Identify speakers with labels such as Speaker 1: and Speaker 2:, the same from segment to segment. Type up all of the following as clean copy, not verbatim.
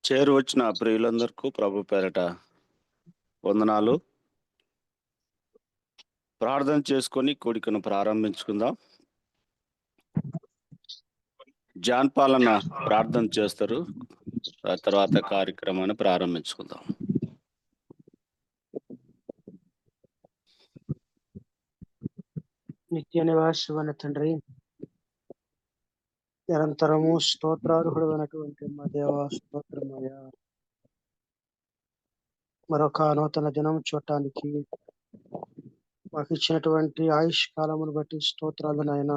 Speaker 1: చేరువచ్చిన ప్రియులందరికీ ప్రభు పేరట వందనాలు. ప్రార్థన చేసుకొని కూడికను ప్రారంభించుకుందాం. జాన్ పాలన ప్రార్థన చేస్తారు. ఆ తర్వాత కార్యక్రమాన్ని ప్రారంభించుకుందాం.
Speaker 2: నిత్య నివాసమైన తండ్రి, నిరంతరము స్తోత్రార్హుడైనటువంటి మా దేవ, స్తోత్రమయ్యా. మరొక నూతన దినం చూడటానికి మాకు ఇచ్చినటువంటి ఆయుష్ కాలమును బట్టి స్తోత్రాలు నాయన.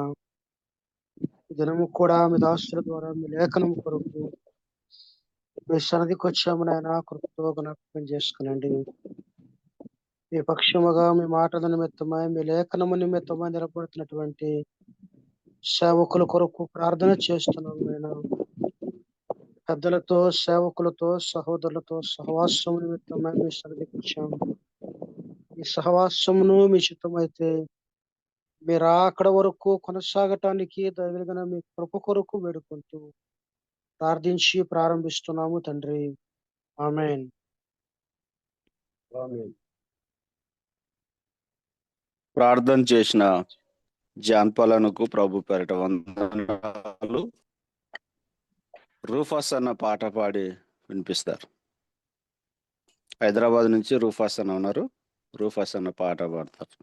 Speaker 2: ఈ దినము కూడా మీ దాసుల ద్వారా మీ లేఖనం కొరకు మీ సన్నిధికి వచ్చాము నాయన. కృపతో జ్ఞాపకం చేసుకునండి. మీ పక్షముగా మీ మాటల నిమిత్తమై మీ లేఖనము నిమిత్తమై నిలబడుతున్నటువంటి సేవకుల కొరకు ప్రార్థన చేస్తున్నాము నాయన. పెద్దలతో, సేవకులతో, సహోదరులతో సహవాసం నిమిత్తమై మీ సన్నిధికి వచ్చాము. ఈ సహవాసమును మీ చిత్తమైతే మీరు అక్కడ వరకు కొనసాగటానికి దయగలిగిన మీ కృప కొరకు వేడుకుంటూ ప్రార్థించి ప్రారంభిస్తున్నాము తండ్రి. ఆమేన్.
Speaker 1: ప్రార్థన చేసిన జాన్ పాలనకు ప్రభు పేరట వందనాలు. రూఫాస్ అన్న పాట పాడి వినిపిస్తారు. హైదరాబాద్ నుంచి రూఫాస్ అన్న ఉన్నారు. రూఫాస్ అన్న పాట పాడతారు.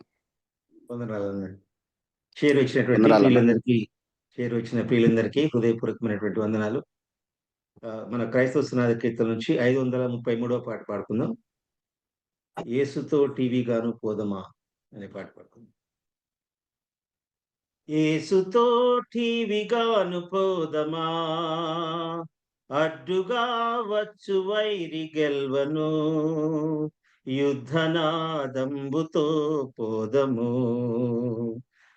Speaker 3: వచ్చిన ప్రియులందరికీ హృదయపూర్వకమైనటువంటి వందనాలు. మన క్రైస్తవ సునాద కీర్తన నుంచి 533వ పాట పాడుకుందాం. యేసుతో టీవీ గాను పోదమా అనే పాట పాడుకుందాం. యేసుతో టీవీ గాను పోదమా, అడ్డుగా వచ్చు వైరి గెల్వను, యుద్ధనాదంబుతో పోదము.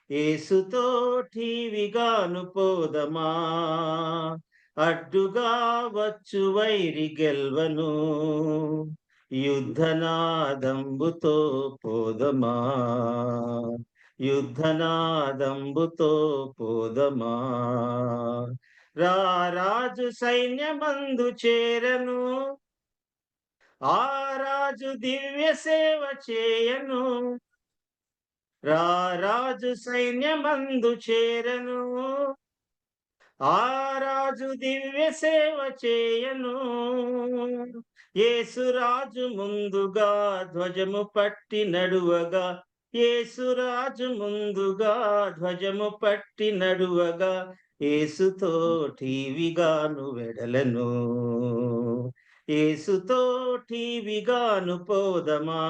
Speaker 3: యేసుతో టీవీ గాను పోదమా, అడ్డుగా వచ్చు వైరి గెల్వను, యుద్ధనాదంబుతో పోదమా, యుద్ధనాదంబుతో పోదమా. రారాజు సైన్యమందు చేరను, ఆ రాజు దివ్య సేవ చేయను. రారాజు సైన్యమందు చేరను, ఆ రాజు దివ్య సేవ చేయను. యేసురాజు ముందుగా ధ్వజము పట్టి నడువగా, యేసురాజు ముందుగా ధ్వజము పట్టి నడువగా, యేసుతో టీవీగాను వెడలను, యేసుతో టీవీగాను పోదమా,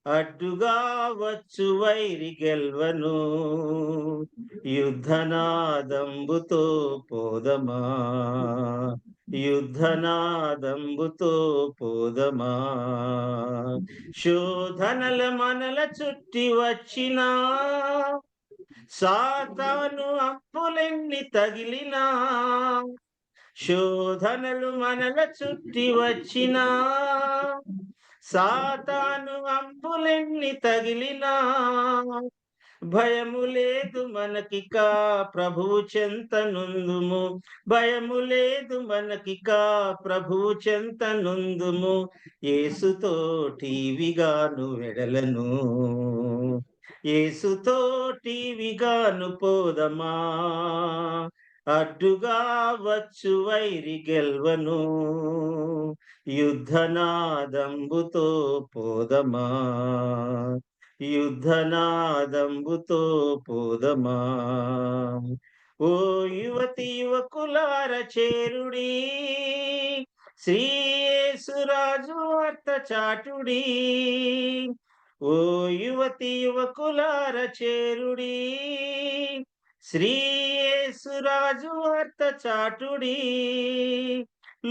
Speaker 3: అడ్డుగా వచ్చు వైరి గెల్వను, యుద్ధనాదంబుతో పోదమా, యుద్ధనాదంబుతో పోదమా. శోధనల మనల చుట్టి వచ్చినా, సాతాను అప్పులెన్ని తగిలినా, శోధనలు మనల చుట్టి వచ్చినా, సాతాను అంపులెన్ని తగిలినా, భయము లేదు మనకిక ప్రభువు చెంత నుందుము, భయము లేదు మనకిక ప్రభువు చెంత నుందుము. యేసుతో టీవీగాను వెడలను, యేసుతో టీవీగాను పోదమా, అడ్డుగా వచ్చు వైరి గెల్వను, యుద్ధనాదంబుతో పోదమా, యుద్ధనాదంబుతో పోదమా. ఓ యువతి యువకులార చేరుడి, శ్రీ యేసురాజు వార్త చాటుడి. ఓ యువతి యువకులార చేరుడి, శ్రీ యేసురాజు వార్త చాటుడి.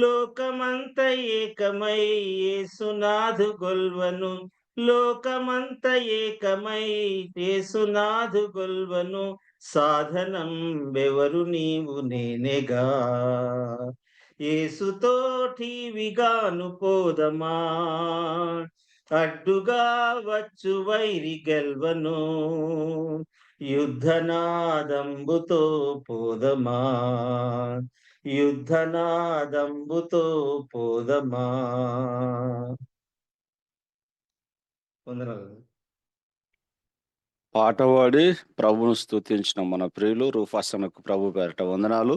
Speaker 3: లోకమంత ఏకమై యేసునాథు గొల్వను, లోకమంత ఏకమై యేసునాథు గొల్వను. సాధనం బెవరు నీవు నేనేగా, యేసుతో టీవీగాను పోదమా, అడ్డుగా వచ్చు వైరి గెల్వను, యుద్ధనాదంబుతో పోదమా, యుద్ధనాదంబుతో పోదమా. వందనాలు.
Speaker 1: పాట పాడి ప్రభువును స్తుతించిన మన ప్రియులు రూఫాస్ అన్నకు ప్రభు పేరట వందనాలు.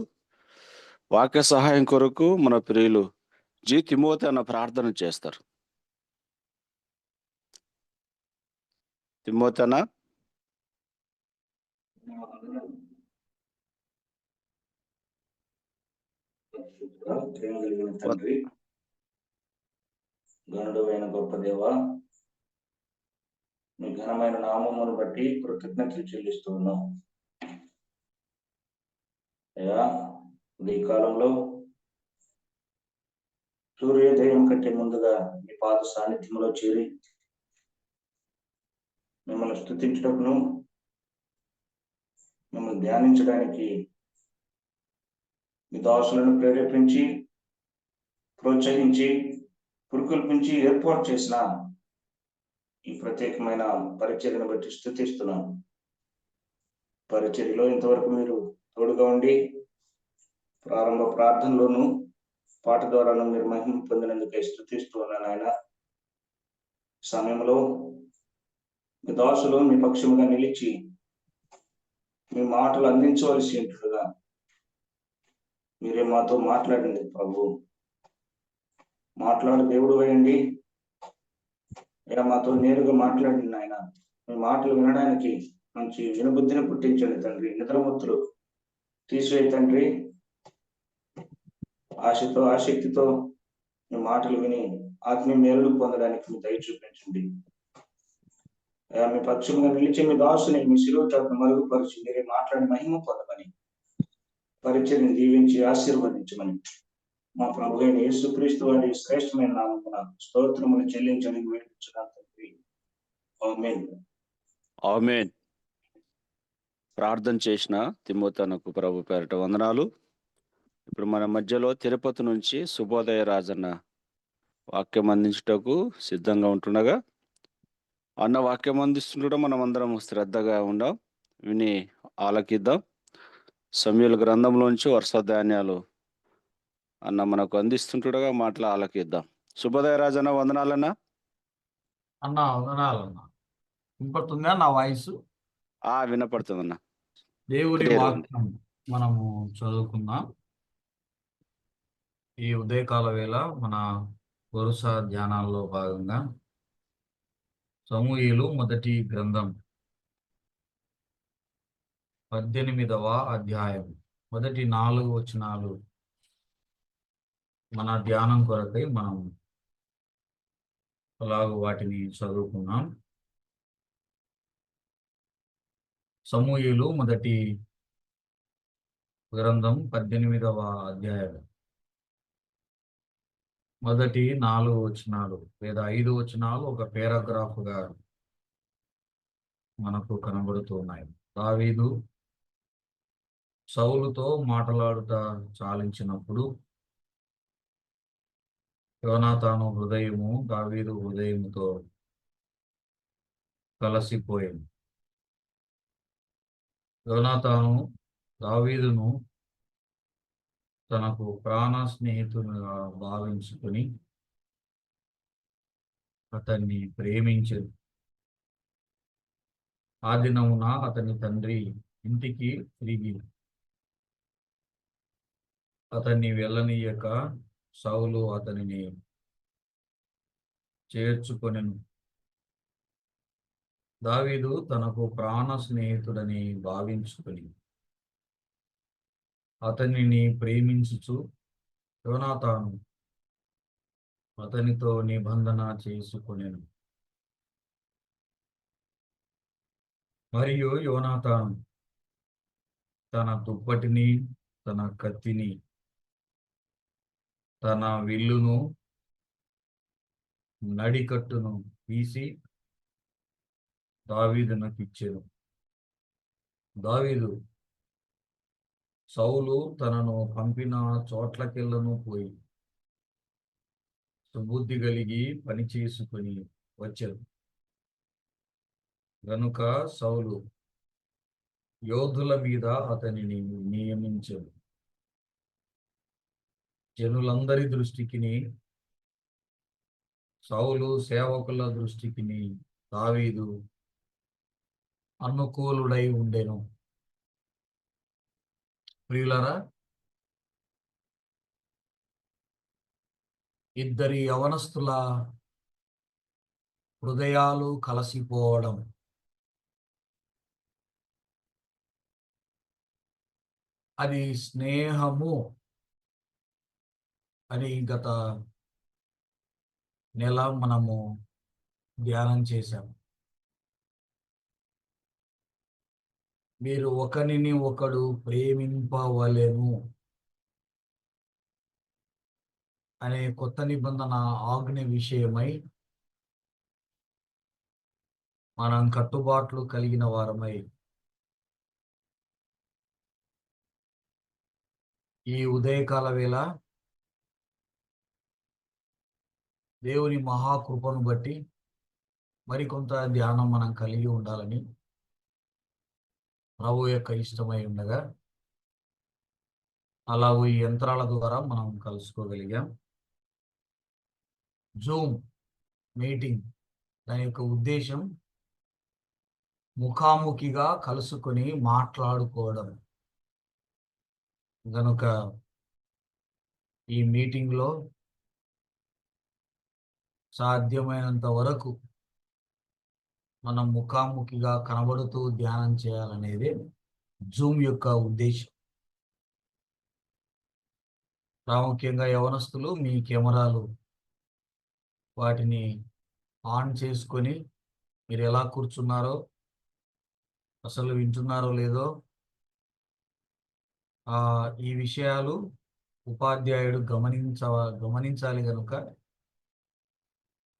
Speaker 1: వాక్య సహాయం కొరకు మన ప్రియులు జి తిమోతి అన్న ప్రార్థన చేస్తారు. తిమోతి అన్న.
Speaker 4: తండ్రి, గణుడు అయిన గొప్ప దేవ, మీ ఘనమైన నామమును బట్టి కృతజ్ఞతలు చెల్లిస్తూ ఉన్నాం. అయ్యా, ఈ కాలంలో సూర్యోదయం కంటే ముందుగా మీ పాద సాన్నిధ్యంలో చేరి మిమ్మల్ని స్తుతించటకును, మిమ్మల్ని ధ్యానించడానికి మీ దాసులను ప్రేరేపించి, ప్రోత్సహించి, పురుకొల్పించి ఏర్పాటు చేసిన ఈ ప్రత్యేకమైన పరిచర్యను బట్టి స్తుతిస్తున్నాం. పరిచర్యలో ఇంతవరకు మీరు తోడుగా ఉండి ప్రారంభ ప్రార్థనలోను పాట ద్వారాను మీరు మహిమ పొందినందుకే స్తుతిస్తూ ఉన్నాను. ఆయన సమయంలో మీ దాసులు మీ పక్షముగా నిలిచి మీ మాటలు అందించవలసి ఉంటుండగా మీరే మాతో మాట్లాడండి ప్రభు. మాట్లాడు దేవుడు వేయండి. అయ్యా, మాతో నేరుగా మాట్లాడండి ఆయన. మీ మాటలు వినడానికి మంచి వినబుద్ధిని పుట్టించండి తండ్రి. నిద్రమత్తులు తీసివేయి తండ్రి. ఆశతో ఆసక్తితో మీ మాటలు విని ఆత్మీయ మేలు పొందడానికి మీ దయ చూపించండి. అయ్యా, మీ పక్షంగా నిలిచి మీ దాసుని మీ శిలువ చాటును మరుగుపరిచి మీరే మాట్లాడి మహిమ పొందమని, పరిచర్ని దీవించి ఆశీర్వదించమని మా ప్రభు అయిన యేసుక్రీస్తు వారి శ్రేష్టమైన నామమున స్తోత్రములు చెల్లించడానికి వేడుచున్నాను తండ్రి. ఆమేన్.
Speaker 1: ఆమేన్. ప్రార్థన చేసిన తిమోతి అన్నకు ప్రభు పేరట వందనాలు. ఇప్పుడు మన మధ్యలో తిరుపతి నుంచి శుభోదయ రాజన్న వాక్యం అందించుటకు సిద్ధంగా ఉంటుండగా, అన్న వాక్యం అందిస్తుండగా మనం అందరం శ్రద్ధగా ఉందాం, విని ఆలకిద్దాం. సమూయేలు గ్రంథంలోంచి వరుస ధాన్యాలు అన్న మనకు అందిస్తుండగా మాటలు ఆలకిద్దాం. శుభోదయ రాజన్న వందనాలన్నా.
Speaker 5: అన్నా వందనాలన్నా. వినపడుతుందా నా వాయిస్?
Speaker 1: వినపడుతుందన్న.
Speaker 5: దేవుని
Speaker 1: క్లియర్ ఉంది.
Speaker 5: వాక్యం మనము చదువుకుందాం. ఈ ఉదయకాల వేళ మన వరుస ధ్యానాల్లో భాగంగా సమూయేలు మొదటి గ్రంథం 18వ అధ్యాయం మొదటి 4 వచనాలు మన ధ్యానం కొరకై మనం అలాగ వాటిని చదువుకున్నాం. సమూయేలు మొదటి గ్రంథం 18వ అధ్యాయం మొదటి 4 వచనాలు లేదా 5 వచనాలు ఒక పారాగ్రాఫ్ గా మనకు కనబడుతున్నాయి. దావీదు సౌలుతో మాట్లాడుట చాలించినప్పుడు యోనాతాను హృదయము దావీదు హృదయముతో కలిసిపోయింది. యోనాతాను దావీదును తనకు ప్రాణ స్నేహితునిగా భావించుకుని అతన్ని ప్రేమించింది. ఆ దినమున అతని తండ్రి ఇంటికి తిరిగి అతన్ని వెళ్ళనీయక సౌలు అతనిని చేర్చుకొనెను. దావీదు తనకు ప్రాణ స్నేహితుడని భావించుకుని అతనిని ప్రేమించుచు యోనాతాను అతనితో నిబంధన చేసుకొనెను. మరియు యోనాతాను తన దుప్పటిని, తన కత్తిని, తన విల్లును, నడికట్టును తీసి దావీదునకు ఇచ్చెను. దావీదు సౌలు తనను పంపిన చోట్లకెళ్ళను పోయి సుబుద్ధి కలిగి పని చేసుకుని వచ్చాడు. గనుక సౌలు యోధుల మీద అతనిని నియమించాడు. జనులందరి దృష్టికిని, సౌలు సేవకుల దృష్టికిని దావీదు అనుకూలుడై ఉండెను. ప్రియులరా, ఇద్దరి యవనస్తుల హృదయాలు కలసిపోవడం, అది స్నేహము అని గత నెల మనము ధ్యానం చేశాము. మీరు ఒకరిని ఒకడు ప్రేమింపవలెను అనే కొత్త నిబంధన ఆజ్ఞ విషయమై మనం కట్టుబాట్లు కలిగిన వారమై ఈ ఉదయకాల వేళ దేవుని మహాకృపను బట్టి మరికొంత ధ్యానం మనం కలిగి ఉండాలని ప్రభు యొక్క ఇష్టమై ఉండగా అలా ఈ యంత్రాల ద్వారా మనం కలుసుకోగలిగాం. జూమ్ మీటింగ్ దాని యొక్క ఉద్దేశం ముఖాముఖిగా కలుసుకొని మాట్లాడుకోవడం. కనుక ఈ మీటింగ్లో సాధ్యమైనంత వరకు మనం ముఖాముఖిగా కనబడుతూ ధ్యానం చేయాలనేది జూమ్ యొక్క ఉద్దేశం. ప్రాముఖ్యంగా యవనస్తులు మీ కెమెరాలు వాటిని ఆన్ చేసుకొని మీరు ఎలా కూర్చున్నారో, అసలు వింటున్నారో లేదో ఈ విషయాలు ఉపాధ్యాయుడు గమనించాలి. కనుక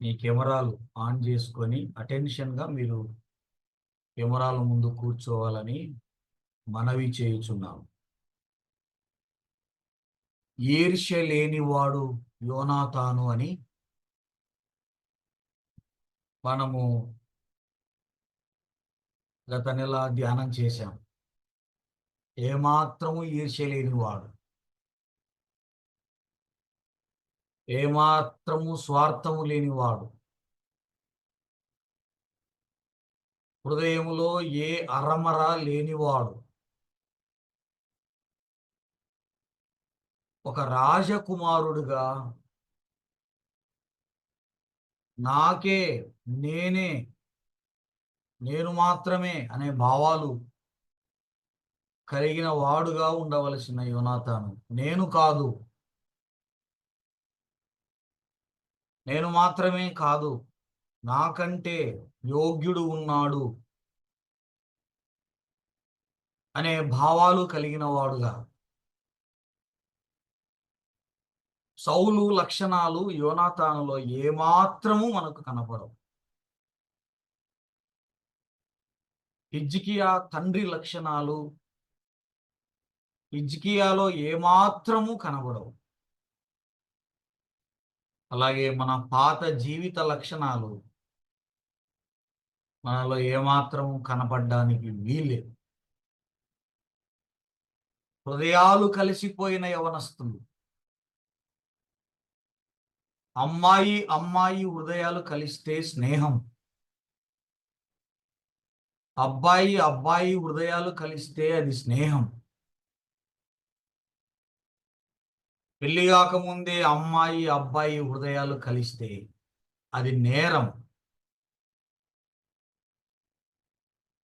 Speaker 5: మీ కెమెరాలు ఆన్ చేసుకొని అటెన్షన్గా మీరు కెమెరాల ముందు కూర్చోవాలని మనవి చేయుచున్నాము. ఈర్ష్య లేనివాడు యోనాతాను అని మనము గత నెల ధ్యానం చేశాం. ఏమాత్రము ఈర్ష్య లేనివాడు, ఏమాత్రము స్వార్థము లేనివాడు, హృదయములో ఏ అరమర లేనివాడు, ఒక రాజకుమారుడుగా నాకే, నేను మాత్రమే అనే భావాలు కలిగిన వాడుగా ఉండవలసిన యోనాతాను, నేను కాదు, నేను మాత్రమే కాదు, నాకంటే యోగ్యుడు ఉన్నాడు అనే భావాలు కలిగిన వాడుగా. సౌలు లక్షణాలు యోనాతానులో ఏమాత్రము మనకు కనపడవు. హిజ్కియా తండ్రి లక్షణాలు హిజ్కియాలో ఏమాత్రము కనబడవు. అలాగే మన పాత జీవిత లక్షణాలు మనలో ఏమాత్రము కనపడడానికి వీల్లేదు. హృదయాలు కలిసిపోయిన యవనస్తులు, అమ్మాయి హృదయాలు కలిస్తే స్నేహం, అబ్బాయి హృదయాలు కలిస్తే అది స్నేహం. పెళ్లి కాకముందే అబ్బాయి హృదయాలు కలిస్తే అది నేరం.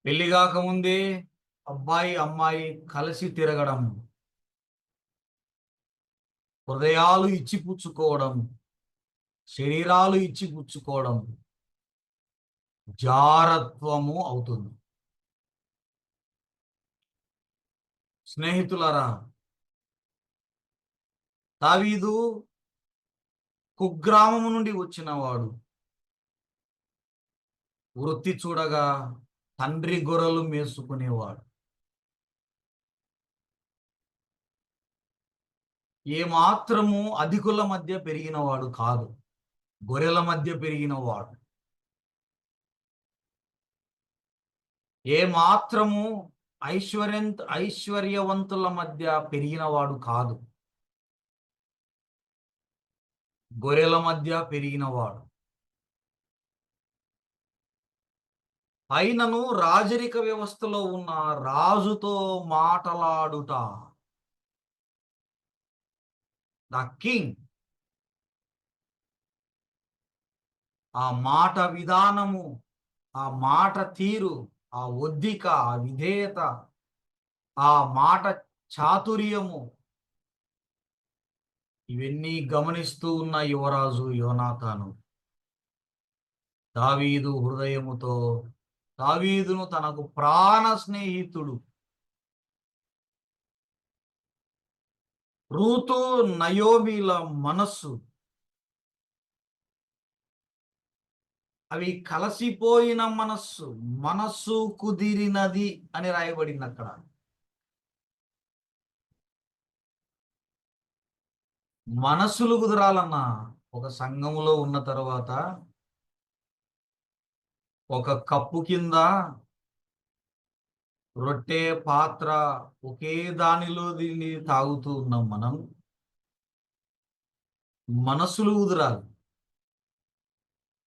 Speaker 5: పెళ్లి కాకముందే అమ్మాయి కలిసి తిరగడం, హృదయాలు ఇచ్చిపుచ్చుకోవడం, శరీరాలు ఇచ్చిపుచ్చుకోవడం జారత్వము అవుతుంది. స్నేహితులారా, దావీదు కుగ్రామము నుండి వచ్చినవాడు. వృత్తి చూడగా తండ్రి గొర్రెలు మేసుకునేవాడు. ఏమాత్రము అధికుల మధ్య పెరిగినవాడు కాదు, గొర్రెల మధ్య పెరిగినవాడు. ఏమాత్రము ఐశ్వర్యవంతుల మధ్య పెరిగినవాడు కాదు, గొర్రెల మధ్య పెరిగినవాడు. అయినను రాజరిక వ్యవస్థలో ఉన్న రాజుతో మాటలాడుట, ద కింగ్, ఆ మాట విధానము, ఆ మాట తీరు, ఆ ఒద్దిక, ఆ విధేయత, ఆ మాట చాతుర్యము, ఇవన్నీ గమనిస్తూ ఉన్న యువరాజు యోనాతాను దావీదు హృదయముతో దావీదును తనకు ప్రాణ స్నేహితుడు, రూతు నయోమిల మనస్సు అవి కలసిపోయిన మనస్సు కుదిరినది అని రాయబడింది అక్కడ. మనస్సులు కుదరాలన్నా ఒక సంఘములో ఉన్న తర్వాత ఒక కప్పు కింద రొట్టె పాత్ర ఒకే దానిలో దీన్ని తాగుతూ ఉన్నాం. మనం మనస్సులు కుదరాలి.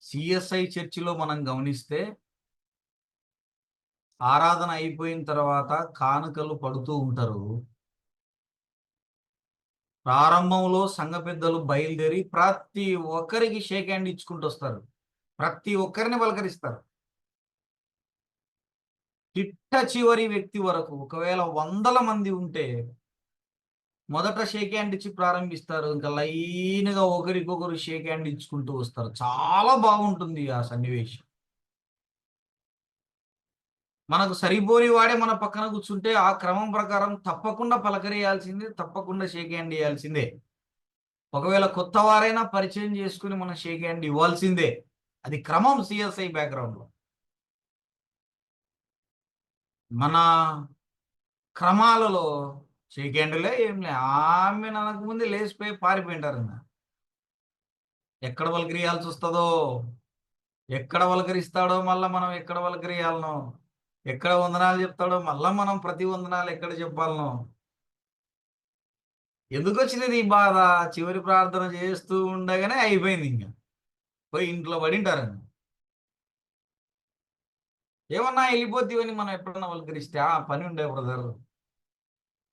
Speaker 5: సిఎస్ఐ చర్చిలో మనం గమనిస్తే ఆరాధన అయిపోయిన తర్వాత కానుకలు పడుతూ ఉంటారు. ప్రారంభంలో సంఘ పెద్దలు బయలుదేరి ప్రతి ఒక్కరికి షేక్ హ్యాండ్ ఇచ్చుకుంటూ వస్తారు. ప్రతి ఒక్కరిని పలకరిస్తారు. చిట్ట చివరి వ్యక్తి వరకు ఒకవేళ 100 మంది ఉంటే మొదట షేక్ హ్యాండ్ ఇచ్చి ప్రారంభిస్తారు. ఇంకా లైన్గా ఒకరికొకరు షేక్ హ్యాండ్ ఇచ్చుకుంటూ వస్తారు. చాలా బాగుంటుంది ఆ సన్నివేశం. మనకు సరిపోని వాడే మన పక్కన కూర్చుంటే ఆ క్రమం ప్రకారం తప్పకుండా పలకరేయాల్సిందే, తప్పకుండా షేక్ హ్యాండ్ ఇవ్వాల్సిందే. ఒకవేళ కొత్త వారైనా పరిచయం చేసుకుని మనం షేక్ హ్యాండ్ ఇవ్వాల్సిందే. అది క్రమం సిఎస్ఐ బ్యాక్గ్రౌండ్లో. మన క్రమాలలో షేక్ హ్యాండ్లే ఏంలే, ఆమె నాకు ముందే లేచిపోయి పారిపోయింటారు. ఎక్కడ పలకరియాల్సి వస్తుందో, ఎక్కడ పలకరిస్తాడో మళ్ళీ మనం ఎక్కడ పలకరియాలనో, ఎక్కడ వందనాలు చెప్తాడో మళ్ళా మనం ప్రతి వందనాలు ఎక్కడ చెప్పాలనో. ఎందుకు వచ్చినది ఈ బాధ? చివరి ప్రార్థన చేస్తూ ఉండగానే అయిపోయింది. ఇంకా పోయి ఇంట్లో పడింటారు. ఏమన్నా వెళ్ళిపోతీవని మనం ఎప్పుడన్నా పలకరిస్తే ఆ పని ఉండే బ్రదర్,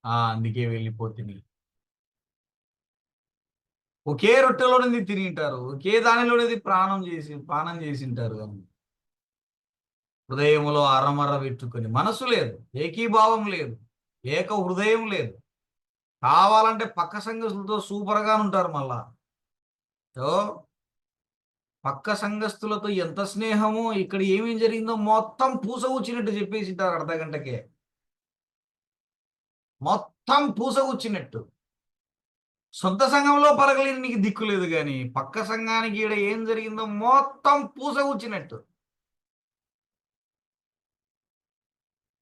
Speaker 5: అందుకే వెళ్ళిపోతుంది. ఒకే రొట్టెలోనిది తినింటారు, ఒకే దానిలోనిది పానం చేసింటారు. హృదయములో అరమర పెట్టుకొని మనసు లేదు, ఏకీభావం లేదు, ఏక హృదయం లేదు. కావాలంటే పక్క సంఘస్థులతో సూపర్గా ఉంటారు. మళ్ళా పక్క సంఘస్థులతో ఎంత స్నేహమో ఇక్కడ ఏమేం జరిగిందో మొత్తం పూసగుచ్చినట్టు చెప్పేసి ఉంటారు. అర్ధగంటకే మొత్తం పూసగుచ్చినట్టు. సొంత సంఘంలో పలకలేని నీకు దిక్కు లేదు, కానీ పక్క సంఘానికి ఈడ ఏం జరిగిందో మొత్తం పూసగుచ్చినట్టు.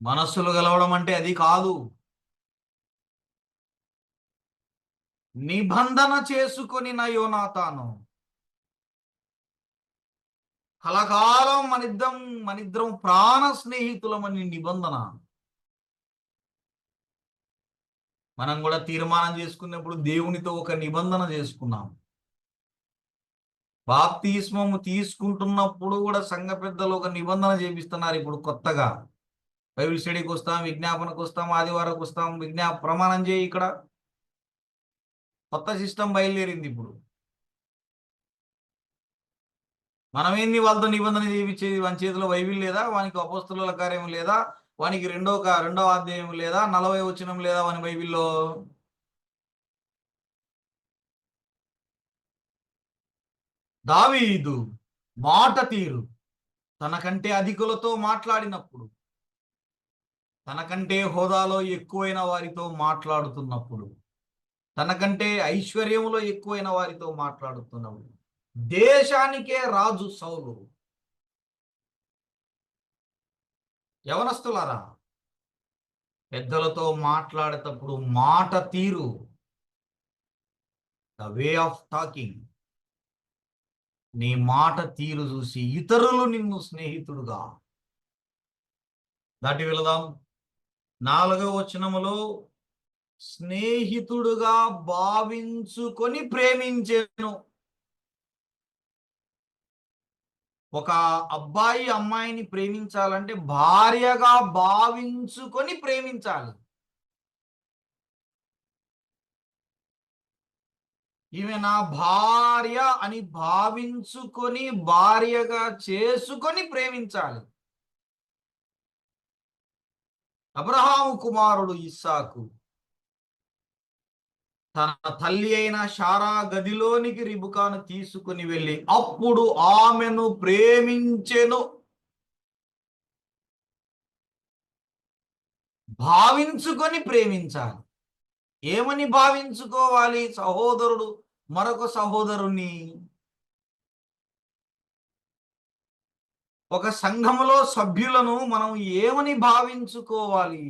Speaker 5: మనస్సులు గలవడం అంటే అది కాదు. నిబంధన చేసుకొని నా యోనాతాను కలకాలం మనిద్దరం ప్రాణ స్నేహితులమని నిబంధన మనం కూడా తీర్మానం చేసుకున్నప్పుడు దేవునితో ఒక నిబంధన చేసుకున్నాం. బాప్తిస్మము తీసుకుంటున్నప్పుడు కూడా సంఘ పెద్దలు ఒక నిబంధన చేపిస్తున్నారు. ఇప్పుడు కొత్తగా బైబిల్ స్టడీకి వస్తాం, విజ్ఞాపనకు వస్తాం, ఆదివారంకి వస్తాం, ప్రమాణం చేయి. ఇక్కడ కొత్త సిస్టమ్ బయలుదేరింది. ఇప్పుడు మనమేంది వాళ్ళతో నిబంధన చేయించేది? వాని చేతిలో బైబిల్ లేదా? వానికి అపోస్తలుల కార్యం లేదా? వానికి రెండవ అధ్యాయం లేదా? 40 వచనం లేదా వాని బైబిల్లో? దావీదు మాట తీరు తనకంటే అధికులతో మాట్లాడినప్పుడు, తనకంటే హోదాలో ఎక్కువైన వారితో మాట్లాడుతున్నప్పుడు, తనకంటే ఐశ్వర్యములో ఎక్కువైన వారితో మాట్లాడుతున్నప్పుడు, దేశానికే రాజు సౌలు. యవనస్తులారా, పెద్దలతో మాట్లాడేటప్పుడు మాట తీరు, ద వే ఆఫ్ టాకింగ్, నీ మాట తీరు చూసి ఇతరులు నిన్ను స్నేహితుడుగా దాటి వెళదాం. 4వ వచనములో స్నేహితుడుగా భావించుకొని ప్రేమించెను. ఒక అబ్బాయి అమ్మాయిని ప్రేమించాలంటే భార్యగా భావించుకొని ప్రేమించాలి. ఈమె నా భార్య అని భావించుకొని భార్యగా చేసుకొని ప్రేమించాలి. అబ్రహాము కుమారుడు ఇస్సాకు తన తల్లి అయిన శారా గదిలోనికి రిబుకాను తీసుకుని వెళ్ళి అప్పుడు ఆమెను ప్రేమించెను. భావించుకొని ప్రేమించాలి. ఏమని భావించుకోవాలి? సహోదరుడు మరొక సహోదరుని, ఒక సంఘములో సభ్యులను మనం ఏమని భావించుకోవాలి?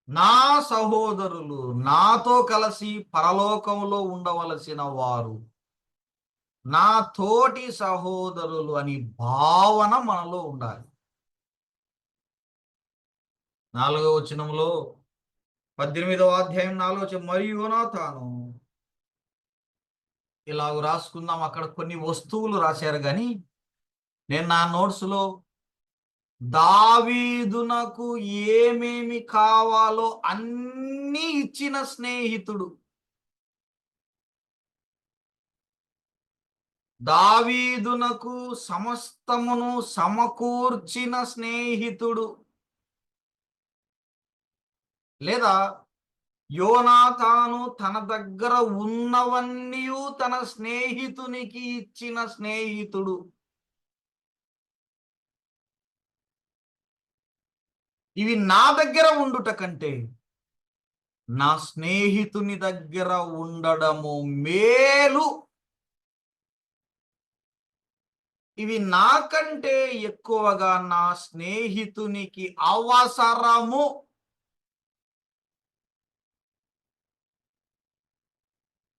Speaker 5: నా సహోదరులు, నాతో కలిసి పరలోకంలో ఉండవలసిన వారు, నా తోటి సహోదరులు అని భావన మనలో ఉండాలి. 4వ వచనంలో 18వ అధ్యాయం 4వ వచనం, మరియు యోనాతాను, ఇలాగ రాసుకుందాం. అక్కడ కొన్ని వస్తువులు రాశారు కానీ నేను నా నోట్స్లో దావీదునకు ఏమేమి కావాలో అన్నీ ఇచ్చిన స్నేహితుడు, దావీదునకు సమస్తమును సమకూర్చిన స్నేహితుడు, లేదా యోనాతాను తన దగ్గర ఉన్నవన్నీ తన స్నేహితునికి ఇచ్చిన స్నేహితుడు. ఇవి నా దగ్గర ఉండుట కంటే నా స్నేహితుని దగ్గర ఉండడము మేలు. ఇవి నాకంటే ఎక్కువగా నా స్నేహితునికి అవసరము.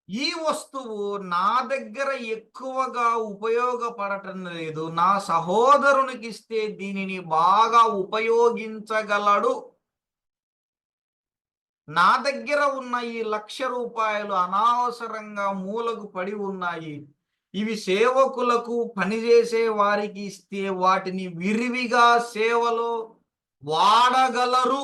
Speaker 5: ఈ వస్తువు నా దగ్గర ఎక్కువగా ఉపయోగపడటం లేదు, నా సహోదరునికి ఇస్తే దీనిని బాగా ఉపయోగించగలడు. నా దగ్గర ఉన్న ఈ 1,00,000 రూపాయలు అనవసరంగా మూలకు పడి ఉన్నాయి, ఇవి సేవకులకు పనిచేసే వారికి ఇస్తే వాటిని విరివిగా సేవలో వాడగలరు.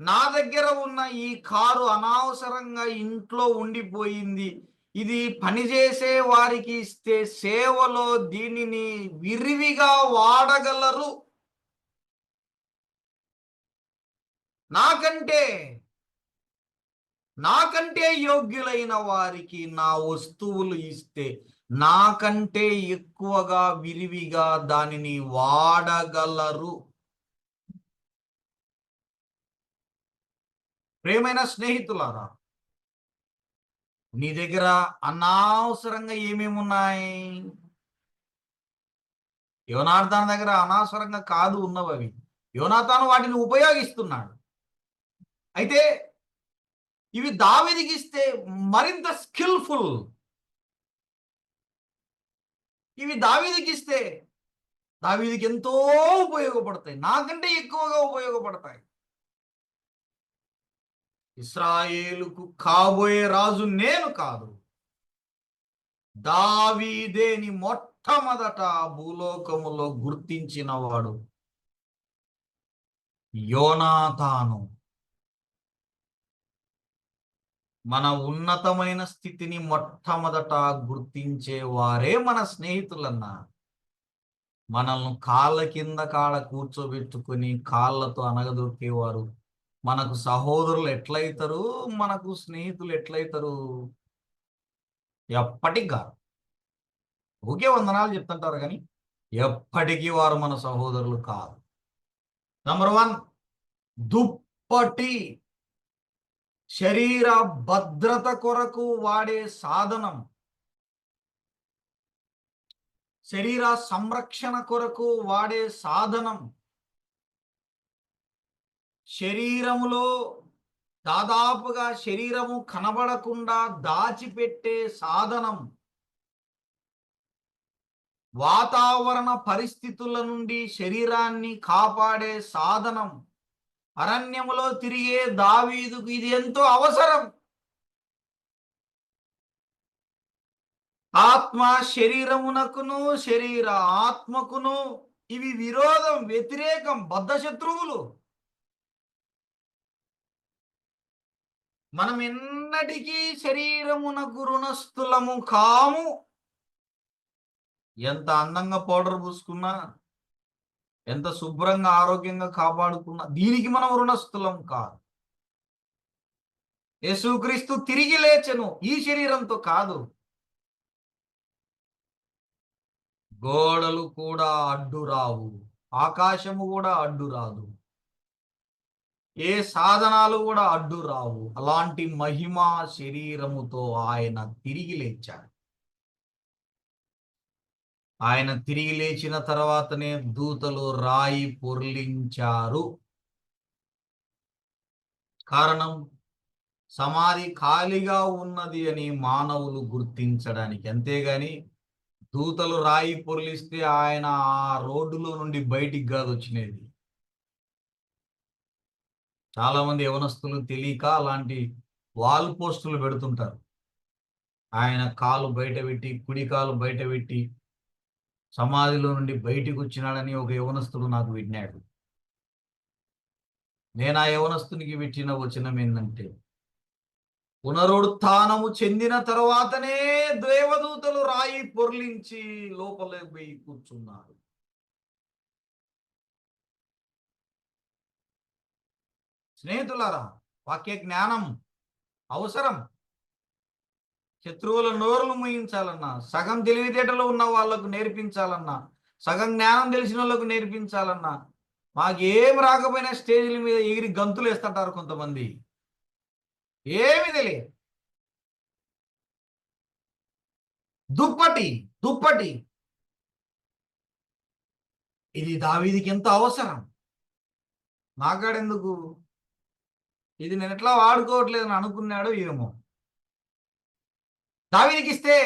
Speaker 5: నా దగ్గర ఉన్న ఈ కారు అనవసరంగా ఇంట్లో ఉండిపోయింది, ఇది పనిచేసే వారికి ఇస్తే సేవలో దీనిని విరివిగా వాడగలరు. నాకంటే యోగ్యులైన వారికి నా వస్తువులు ఇస్తే నాకంటే ఎక్కువగా విరివిగా దానిని వాడగలరు. ప్రియమైన స్నేహితులారా, నీ దగ్గర అనవసరంగా ఏమేమి ఉన్నాయి? యోనాతాను దగ్గర అనవసరంగా కాదు ఉన్నవి అవి. యోనాతాను వాటిని ఉపయోగిస్తున్నాడు. అయితే ఇవి దావీదుకి ఇస్తే మరింత స్కిల్ఫుల్. ఇవి దావీదుకి ఇస్తే దావీదుకి ఎంతో ఉపయోగపడతాయి, నాకంటే ఎక్కువగా ఉపయోగపడతాయి. ఇశ్రాయేలుకు కాబోయే రాజు నేను కాదు, దావీదేని మొట్టమొదట భూలోకములో గుర్తించిన వాడు యోనాతాను. మన ఉన్నతమైన స్థితిని మొట్టమొదట గుర్తించే వారే మన స్నేహితులన్నా. మనల్ని కాళ్ళ కింద కాళ్ళ కూర్చోబెట్టుకొని కాళ్ళతో అనగదొక్కేవారు మనకు సహోదరులు ఎట్లయితారు, మనకు స్నేహితులు ఎట్లయితారు? ఎప్పటికి కాదు. ఓకే, వందనాలు చెప్తుంటారు కానీ ఎప్పటికీ వారు మన సహోదరులు కాదు. నంబర్ 1, దుప్పటి శరీర భద్రత కొరకు వాడే సాధనం, శరీర సంరక్షణ కొరకు వాడే సాధనం, శరీరములో దాదాపుగా శరీరము కనబడకుండా దాచిపెట్టే సాధనం, వాతావరణ పరిస్థితుల నుండి శరీరాన్ని కాపాడే సాధనం. అరణ్యములో తిరిగే దావీదుకు ఇది ఎంతో అవసరం. ఆత్మ శరీరమునకును శరీర ఆత్మకును ఇవి విరోధం, వ్యతిరేకం, బద్ధ శత్రువులు. మనం ఎన్నటికీ శరీరమునకు రుణస్థులము కాము. ఎంత అందంగా పౌడర్ పూసుకున్నా, ఎంత శుభ్రంగా ఆరోగ్యంగా కాపాడుకున్నా దీనికి మనం రుణస్థులం కాదు. యేసుక్రీస్తు తిరిగి లేచెను, ఈ శరీరంతో కాదు. గోడలు కూడా అడ్డు రావు, ఆకాశము కూడా అడ్డు రాదు, ఏ సాధనాలు కూడా అడ్డు రావు. అలాంటి మహిమా శరీరముతో ఆయన తిరిగి లేచాడు. ఆయన తిరిగి లేచిన తర్వాతనే దూతలు రాయి పొర్లించారు. కారణం, సమాధి ఖాళీగా ఉన్నది అని మానవులు గుర్తించడానికి. అంతేగాని దూతలు రాయి పొర్లిస్తే ఆయన ఆ రోడ్డులో నుండి బయటికి కాదు వచ్చినది. చాలా మంది యవనస్తులు తెలియక అలాంటి వాల్ పోస్టులు పెడుతుంటారు. ఆయన కాలు బయట పెట్టి, కుడి కాలు బయట పెట్టి సమాధిలో నుండి బయటికి వచ్చినాడని ఒక యవనస్తుడు నాకు విన్నాడు. నేను ఆ యవనస్తునికి పెట్టిన వచనం ఏంటంటే, పునరుత్థానము చెందిన తర్వాతనే దేవదూతలు రాయి పొర్లించి లోపలే పోయి కూర్చున్నారు. స్నేహితులారా, వాక్య జ్ఞానం అవసరం. శత్రువుల నోరులు ముయించాలన్నా, సగం తెలివితేటలు ఉన్న వాళ్ళకు నేర్పించాలన్నా, సగం జ్ఞానం తెలిసిన వాళ్ళకు నేర్పించాలన్నా, మాకేం రాకపోయినా స్టేజ్ల మీద ఎగిరి గంతులు వేస్తుంటారు కొంతమంది. ఏమి తెలియదు. దుప్పటి ఇది దావీదికి ఎంత అవసరం. నాకాడెందుకు, ఇది నేను ఎట్లా వాడుకోవట్లేదని అనుకున్నాడో ఏమో. దావీదికి ఇస్తే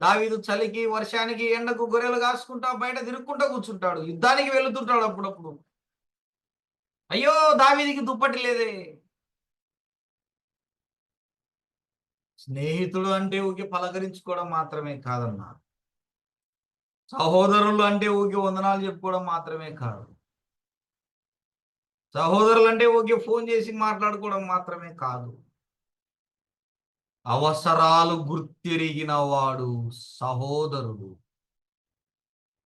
Speaker 5: దావీదు చలికి, వర్షానికి, ఎండకు గొర్రెలు కాసుకుంటా బయట తిరుక్కుంటా కూర్చుంటాడు, యుద్ధానికి వెళుతుంటాడు. అప్పుడప్పుడు అయ్యో దావీదికి దుప్పటి లేదే. స్నేహితుడు అంటే ఊకే పలకరించుకోవడం మాత్రమే కాదన్నా, సహోదరులు అంటే ఊకే వందనాలు చెప్పుకోవడం మాత్రమే కాదు, సహోదరులు అంటే ఊకే ఫోన్ చేసి మాట్లాడుకోవడం మాత్రమే కాదు. అవసరాలు గుర్తిరిగిన వాడు సహోదరుడు.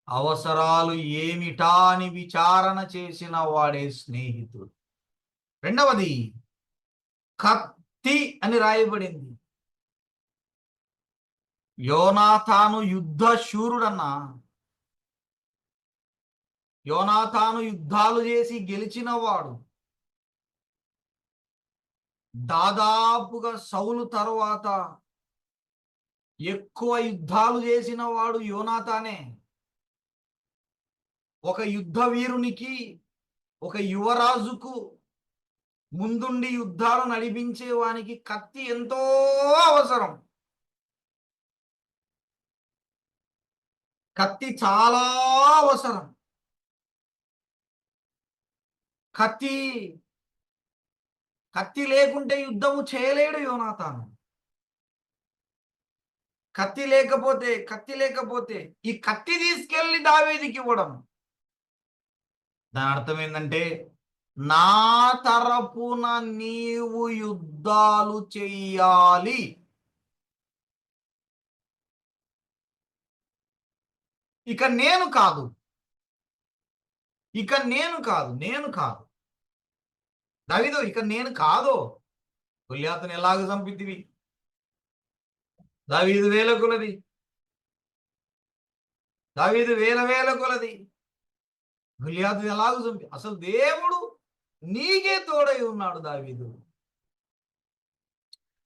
Speaker 5: అవసరాలు ఏమిటా అని విచారణ చేసిన వాడే స్నేహితుడు. రెండవది కత్తి అని రాయబడింది. యోనాతాను యుద్ధ శూరుడన్నా. యోనాతాను యుద్ధాలు చేసి గెలిచిన వాడు. దాదాపుగా సౌలు తరువాత ఎక్కువ యుద్ధాలు చేసిన వాడు యోనాతానే. ఒక యుద్ధ వీరునికి, ఒక యువరాజుకు ముందుండి యుద్ధాలు నడిపించే వానికి కత్తి ఎంతో అవసరం. కత్తి చాలా అవసరం. కత్తి లేకుంటే యుద్ధము చేయలేడు యోనాతాను. కత్తి లేకపోతే ఈ కత్తి తీసుకెళ్లి దావీదుకి ఇవ్వడం. దాని అర్థం ఏంటంటే, నా తరపున నీవు యుద్ధాలు చెయ్యాలి. ఇక నేను కాదు. దావీదు ఇక నేను కాదు. గొల్యాతుని ఎలాగ చంపితివి? దావీదు వేల కొలది. గొల్యాతు ఎలాగ చంపి, అసలు దేవుడు నీకే తోడై ఉన్నాడు. దావీదు,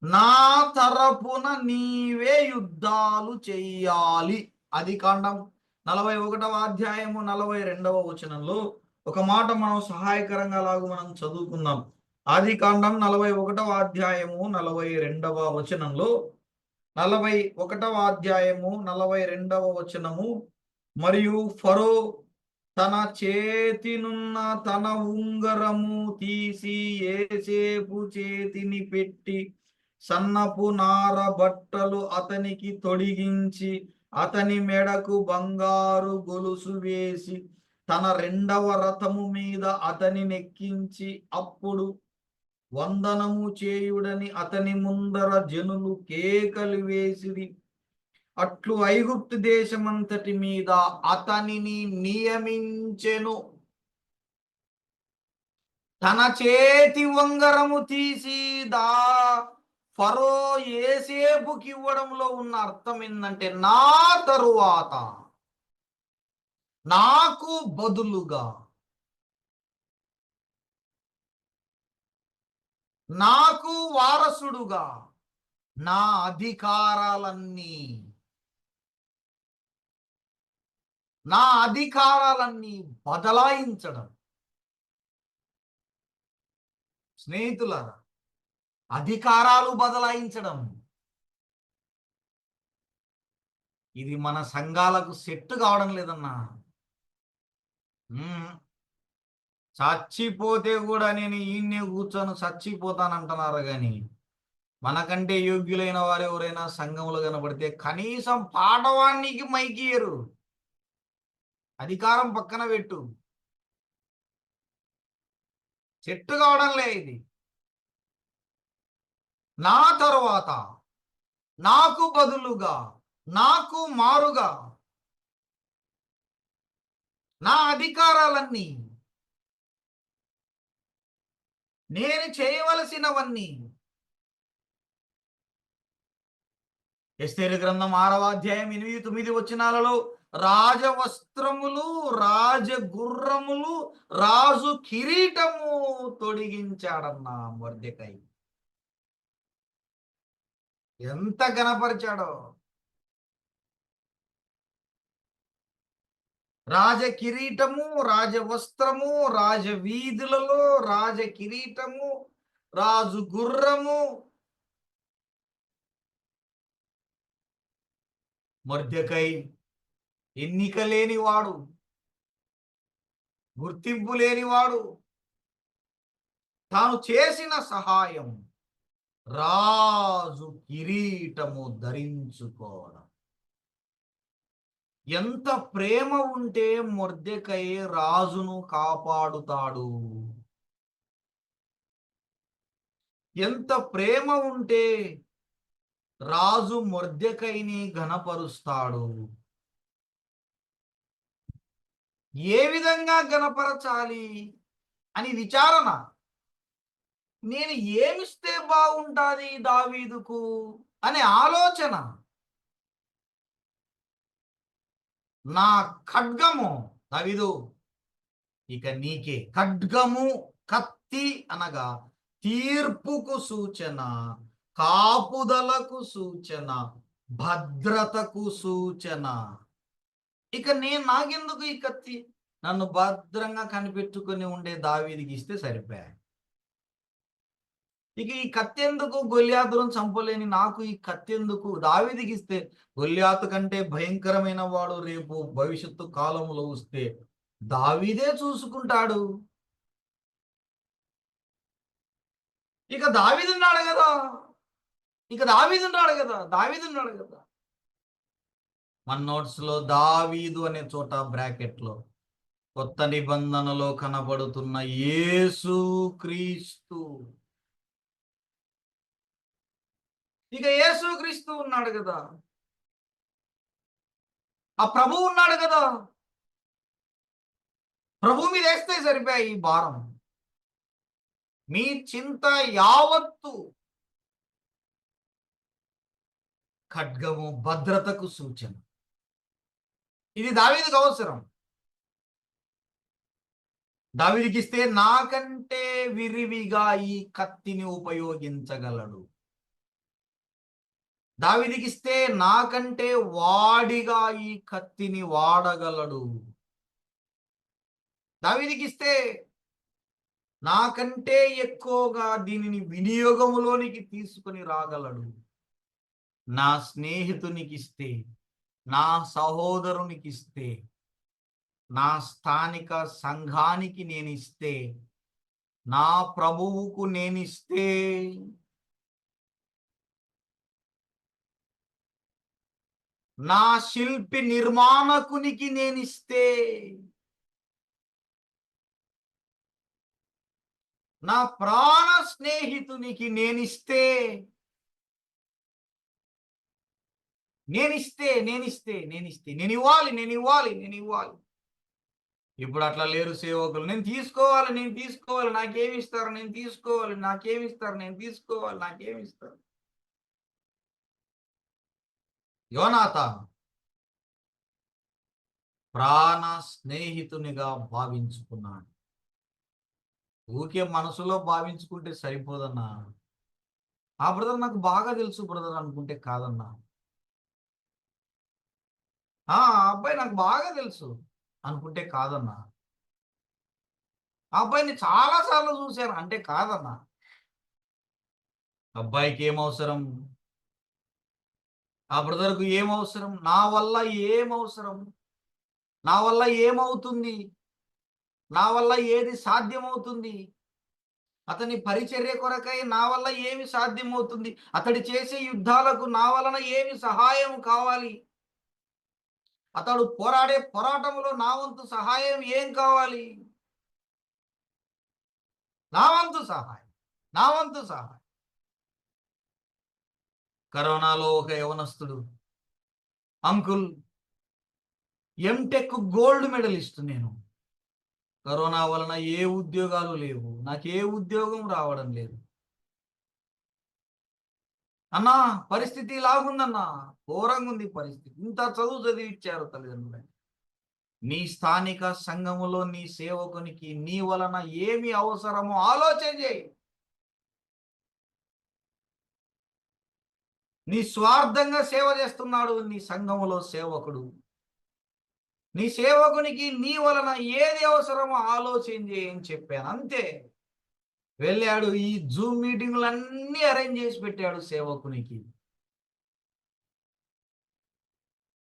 Speaker 5: నా తరపున నీవే యుద్ధాలు చెయ్యాలి. ఆదికాండం 41వ అధ్యాయము 42వ వచనంలో ఒక మాట మనం సహాయకరంగా లాగా మనం చదువుకుందాం. ఆదికాండం 41వ అధ్యాయము 42వ వచనంలో, 41వ అధ్యాయము 42వ వచనము, మరియు ఫరో తన చేతినున్న తన ఉంగరము తీసి యోసేపు చేతిని పెట్టి సన్నపు నార బట్టలు అతనికి తొడిగించి అతని మెడకు బంగారు గొలుసు వేసి తన 2వ రథము మీద అతని నెక్కించి అప్పుడు వందనము చేయుడని అతని ముందర జనులు కేకలు వేసిరి. అట్లు ఐగుప్తు దేశమంతటి మీద అతనిని నియమించెను. తన చేతి ఉంగరము తీసి ఫరో యోసేపుకి ఇవ్వడంలో ఉన్న అర్థం ఏంటంటే, నా తరువాత నాకు బదులుగా నాకు వారసుడుగా నా అధికారాలన్నీ బదలాయించడం. స్నేహితులారా, అధికారాలు బదలాయించడం ఇది మన సంఘాలకు సెట్ కావడం లేదన్నా. చచ్చిపోతే కూడా నేను ఈయన్నే కూర్చొని చచ్చిపోతానంటున్నారు. కానీ మనకంటే యోగ్యులైన వారు ఎవరైనా సంఘంలో కనబడితే కనీసం పాడవానికి మైకియరు. అధికారం పక్కన పెట్టు, సెట్ కావడం లే ఇది. నా తరువాత నాకు బదులుగా నాకు మారుగా నా అధికారాలన్నీ నేను చేయవలసినవన్నీ. ఎస్తేరు గ్రంథం 6వ అధ్యాయం 8-9 వచనాలలో రాజవస్త్రములు, రాజగుర్రములు, రాజు కిరీటము తొడిగించాడన్నా మొర్దెకై. ఎంత గణపరిచాడో! రాజ కిరీటము, రాజవస్త్రము, రాజ వీధులలో రాజ కిరీటము, రాజు గుర్రము. మొర్దెకై ఎన్నిక లేనివాడు, గుర్తింపు లేనివాడు, తాను చేసిన సహాయం రాజు కిరీటము ధరించుకోవడం. ఎంత ప్రేమ ఉంటే మొర్దెకై రాజును కాపాడుతాడు. ఎంత ప్రేమ ఉంటే రాజు మొర్దెకైని ఘనపరుస్తాడు. ఏ విధంగా ఘనపరచాలి అని విచారణ. నేను ఏమిస్తే బాగుంటుంది దావీదుకు అనే ఆలోచన. నా ఖడ్గము, దావీదు ఇక నీకే. ఖడ్గము, కత్తి అనగా తీర్పుకు సూచన, కాపుదలకు సూచన, భద్రతకు సూచన. ఇక నాకెందుకు ఈ కత్తి? నన్ను భద్రంగా కనిపెట్టుకుని ఉండే దావీదుకి ఇస్తే సరిపోయా. ఇక ఈ కత్తి ఎందుకు? గొల్యాతులను చంపలేని నాకు ఈ కత్తి ఎందుకు? దావీదుకి ఇస్తే గొల్యాతు కంటే భయంకరమైన వాడు రేపు భవిష్యత్తు కాలంలో వస్తే దావీదే చూసుకుంటాడు. ఇక దావీదున్నాడు కదా. మన నోట్స్ లో దావీదు అనే చోట బ్రాకెట్ లో కొత్త నిబంధనలో కనబడుతున్న యేసు క్రీస్తు. ఇక యేసు క్రీస్తు ఉన్నాడు కదా, ఆ ప్రభు ఉన్నాడు కదా. ప్రభు మీద వేస్తే సరిపోయి ఈ భారం. మీ చింత యావత్తు ఖడ్గము భద్రతకు సూచన. ఇది దావీదుకు అవసరం. దావీదుకి ఇస్తే నాకంటే విరివిగా ఈ కత్తిని ఉపయోగించగలడు. దావీదుకి ఇస్తే నాకంటే వాడిగా ఈ కత్తిని వాడగలడు. దావీదుకి ఇస్తే నాకంటే ఎక్కువగా దీనిని వినియోగంలోనికి తీసుకొని రాగలడు. నా స్నేహితునికి ఇస్తే, నా సహోదరునికి ఇస్తే, నా స్థానిక సంఘానికి నేను ఇస్తే, నా ప్రభువుకు నేను ఇస్తే నా శిల్పి నిర్మాణకునికి నేనిస్తే, నా ప్రాణ స్నేహితునికి నేనిస్తే నేను ఇవ్వాలి. ఇప్పుడు అట్లా లేరు సేవకులు. నేను తీసుకోవాలి, నాకేమిస్తారు, నాకేమిస్తారు. యోనాతాను ప్రాణ స్నేహితునిగా భావించుకున్నాడు. ఊకే మనసులో భావించుకుంటే సరిపోదన్నా. ఆ బ్రదర్ నాకు బాగా తెలుసు బ్రదర్ అనుకుంటే కాదన్నా. ఆ అబ్బాయి నాకు బాగా తెలుసు అనుకుంటే కాదన్నా. ఆ అబ్బాయిని చాలా సార్లు చూశాను అంటే కాదన్నా. అబ్బాయికి ఏమవసరం, ఆ బ్రదర్కు ఏమవసరం, నా వల్ల ఏమవుతుంది, నా వల్ల ఏది సాధ్యమవుతుంది, అతని పరిచర్య కొరకై నా వల్ల ఏమి సాధ్యమవుతుంది, అతడు చేసే యుద్ధాలకు నా వలన ఏమి సహాయం కావాలి, అతడు పోరాడే పోరాటంలో నా వంతు సహాయం ఏం కావాలి, నా వంతు సహాయం. కరోనాలో ఒక యవనస్తుడు, అంకుల్ ఎంటెక్ గోల్డ్ మెడలిస్ట్ నేను, కరోనా వలన ఏ ఉద్యోగాలు లేవు, నాకు ఏ ఉద్యోగం రావడం లేదు అన్నా, పరిస్థితి ఇలాగుందన్నా, ఘోరంగా ఉంది పరిస్థితి. ఇంత చదువు చదివిచ్చారు తల్లిదండ్రులు. నీ స్థానిక సంఘములో నీ సేవకునికి నీ వలన ఏమి అవసరమో ఆలోచన చేయి. నీ స్వార్థంగా సేవ చేస్తున్నాడు నీ సంఘములో సేవకుడు. నీ సేవకునికి నీ వలన ఏది అవసరమో ఆలోచన చేయని చెప్పాను అంతే. వెళ్ళాడు, ఈ జూమ్ మీటింగ్లన్నీ అరేంజ్ చేసి పెట్టాడు సేవకునికి.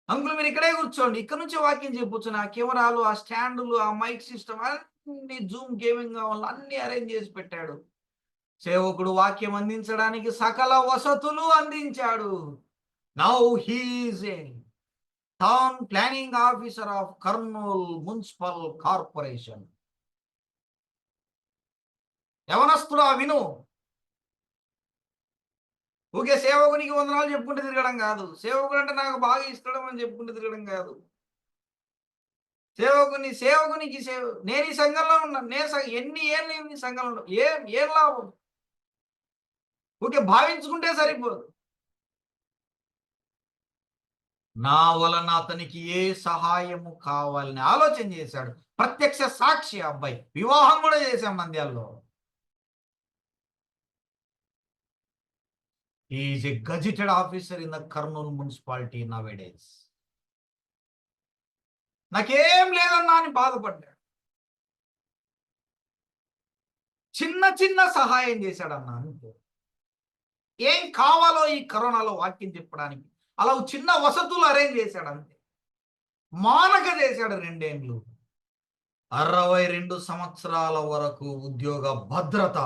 Speaker 5: అంకుల్ మీరు ఇక్కడే కూర్చోండి, ఇక్కడ నుంచి వాక్యం చెప్పొచ్చు, ఆ కెమెరాలు, ఆ స్టాండులు, ఆ మైక్ సిస్టమ్ అన్ని జూమ్ గేమింగ్ కావాలి అన్ని అరేంజ్ చేసి పెట్టాడు. సేవకుడు వాక్యం అందించడానికి సకల వసతులు అందించాడు. Now he is a town planning officer of Kurnool municipal corporation. యవనస్తుడా విను, ఊకే సేవకునికి వందనాలు చెప్పుకుంటూ తిరగడం కాదు, సేవకుడు అంటే నాకు బాగా ఇష్టం అని చెప్పుకుంటూ తిరగడం కాదు. సేవకునికి నేను ఈ సంఘంలో ఉన్నాను, ఎన్ని ఏళ్ళు ఈ సంఘంలో ఉన్నాను, ఏం లాభం? ఊకే భావించుకుంటే సరిపోదు. నా వలన అతనికి ఏ సహాయము కావాలని ఆలోచన చేశాడు. ప్రత్యక్ష సాక్షి అబ్బాయి, వివాహం కూడా చేశాం నంద్యాలలో. He is a gazetted officer in the Kurnool municipality nowadays. నాకేం లేదన్నా అని బాధపడ్డాడు. చిన్న సహాయం చేశాడన్నా అంతే. ఏం కావాలో ఈ కరోనాలో వాక్యం చెప్పడానికి అలా చిన్న వసతులు అరేంజ్ చేశాడు అంతే. మానక చేశాడు 2 ఏళ్ళు. 62 సంవత్సరాల వరకు ఉద్యోగ భద్రత.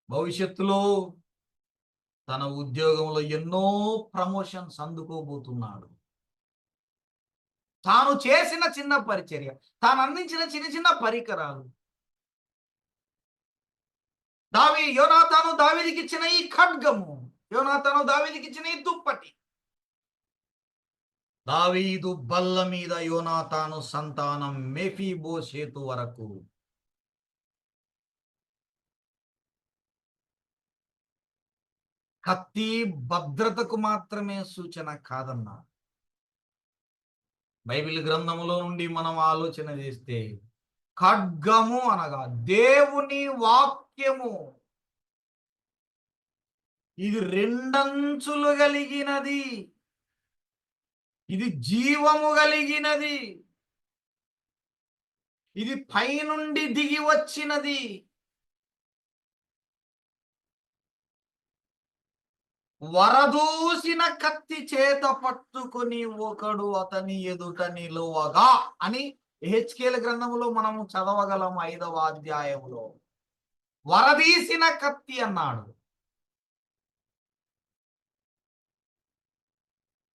Speaker 5: భవిష్యత్తులో తన ఉద్యోగంలో ఎన్నో ప్రమోషన్స్ అందుకోబోతున్నాడు. తాను చేసిన చిన్న పరిచర్య, తాను అందించిన చిన్న పరికరాలు, యోనాతాను దావీదుకి ఇచ్చిన ఈ ఖడ్గము, యోనాతాను దావీదుకి ఇచ్చిన ఈ దుప్పటి, దావీదు బల్ల మీద యోనాతాను సంతానం మెఫీబోషేతు వరకు కత్తి భద్రతకు మాత్రమే సూచన కాదన్నా. బైబిల్ గ్రంథములో నుండి మనం ఆలోచన చేస్తే ఖడ్గము అనగా దేవుని వాక్యము. ఇది 2 అంచులు కలిగినది, ఇది జీవము కలిగినది, ఇది పైనుండి దిగి వచ్చినది. వరదూసిన కత్తి చేత పట్టుకొని ఒకడు అతని ఎదుట నిలువగా అని హెచ్కేల గ్రంథములో మనము చదవగలం. 5వ అధ్యాయములో వరదీసిన కత్తి అన్నాడు.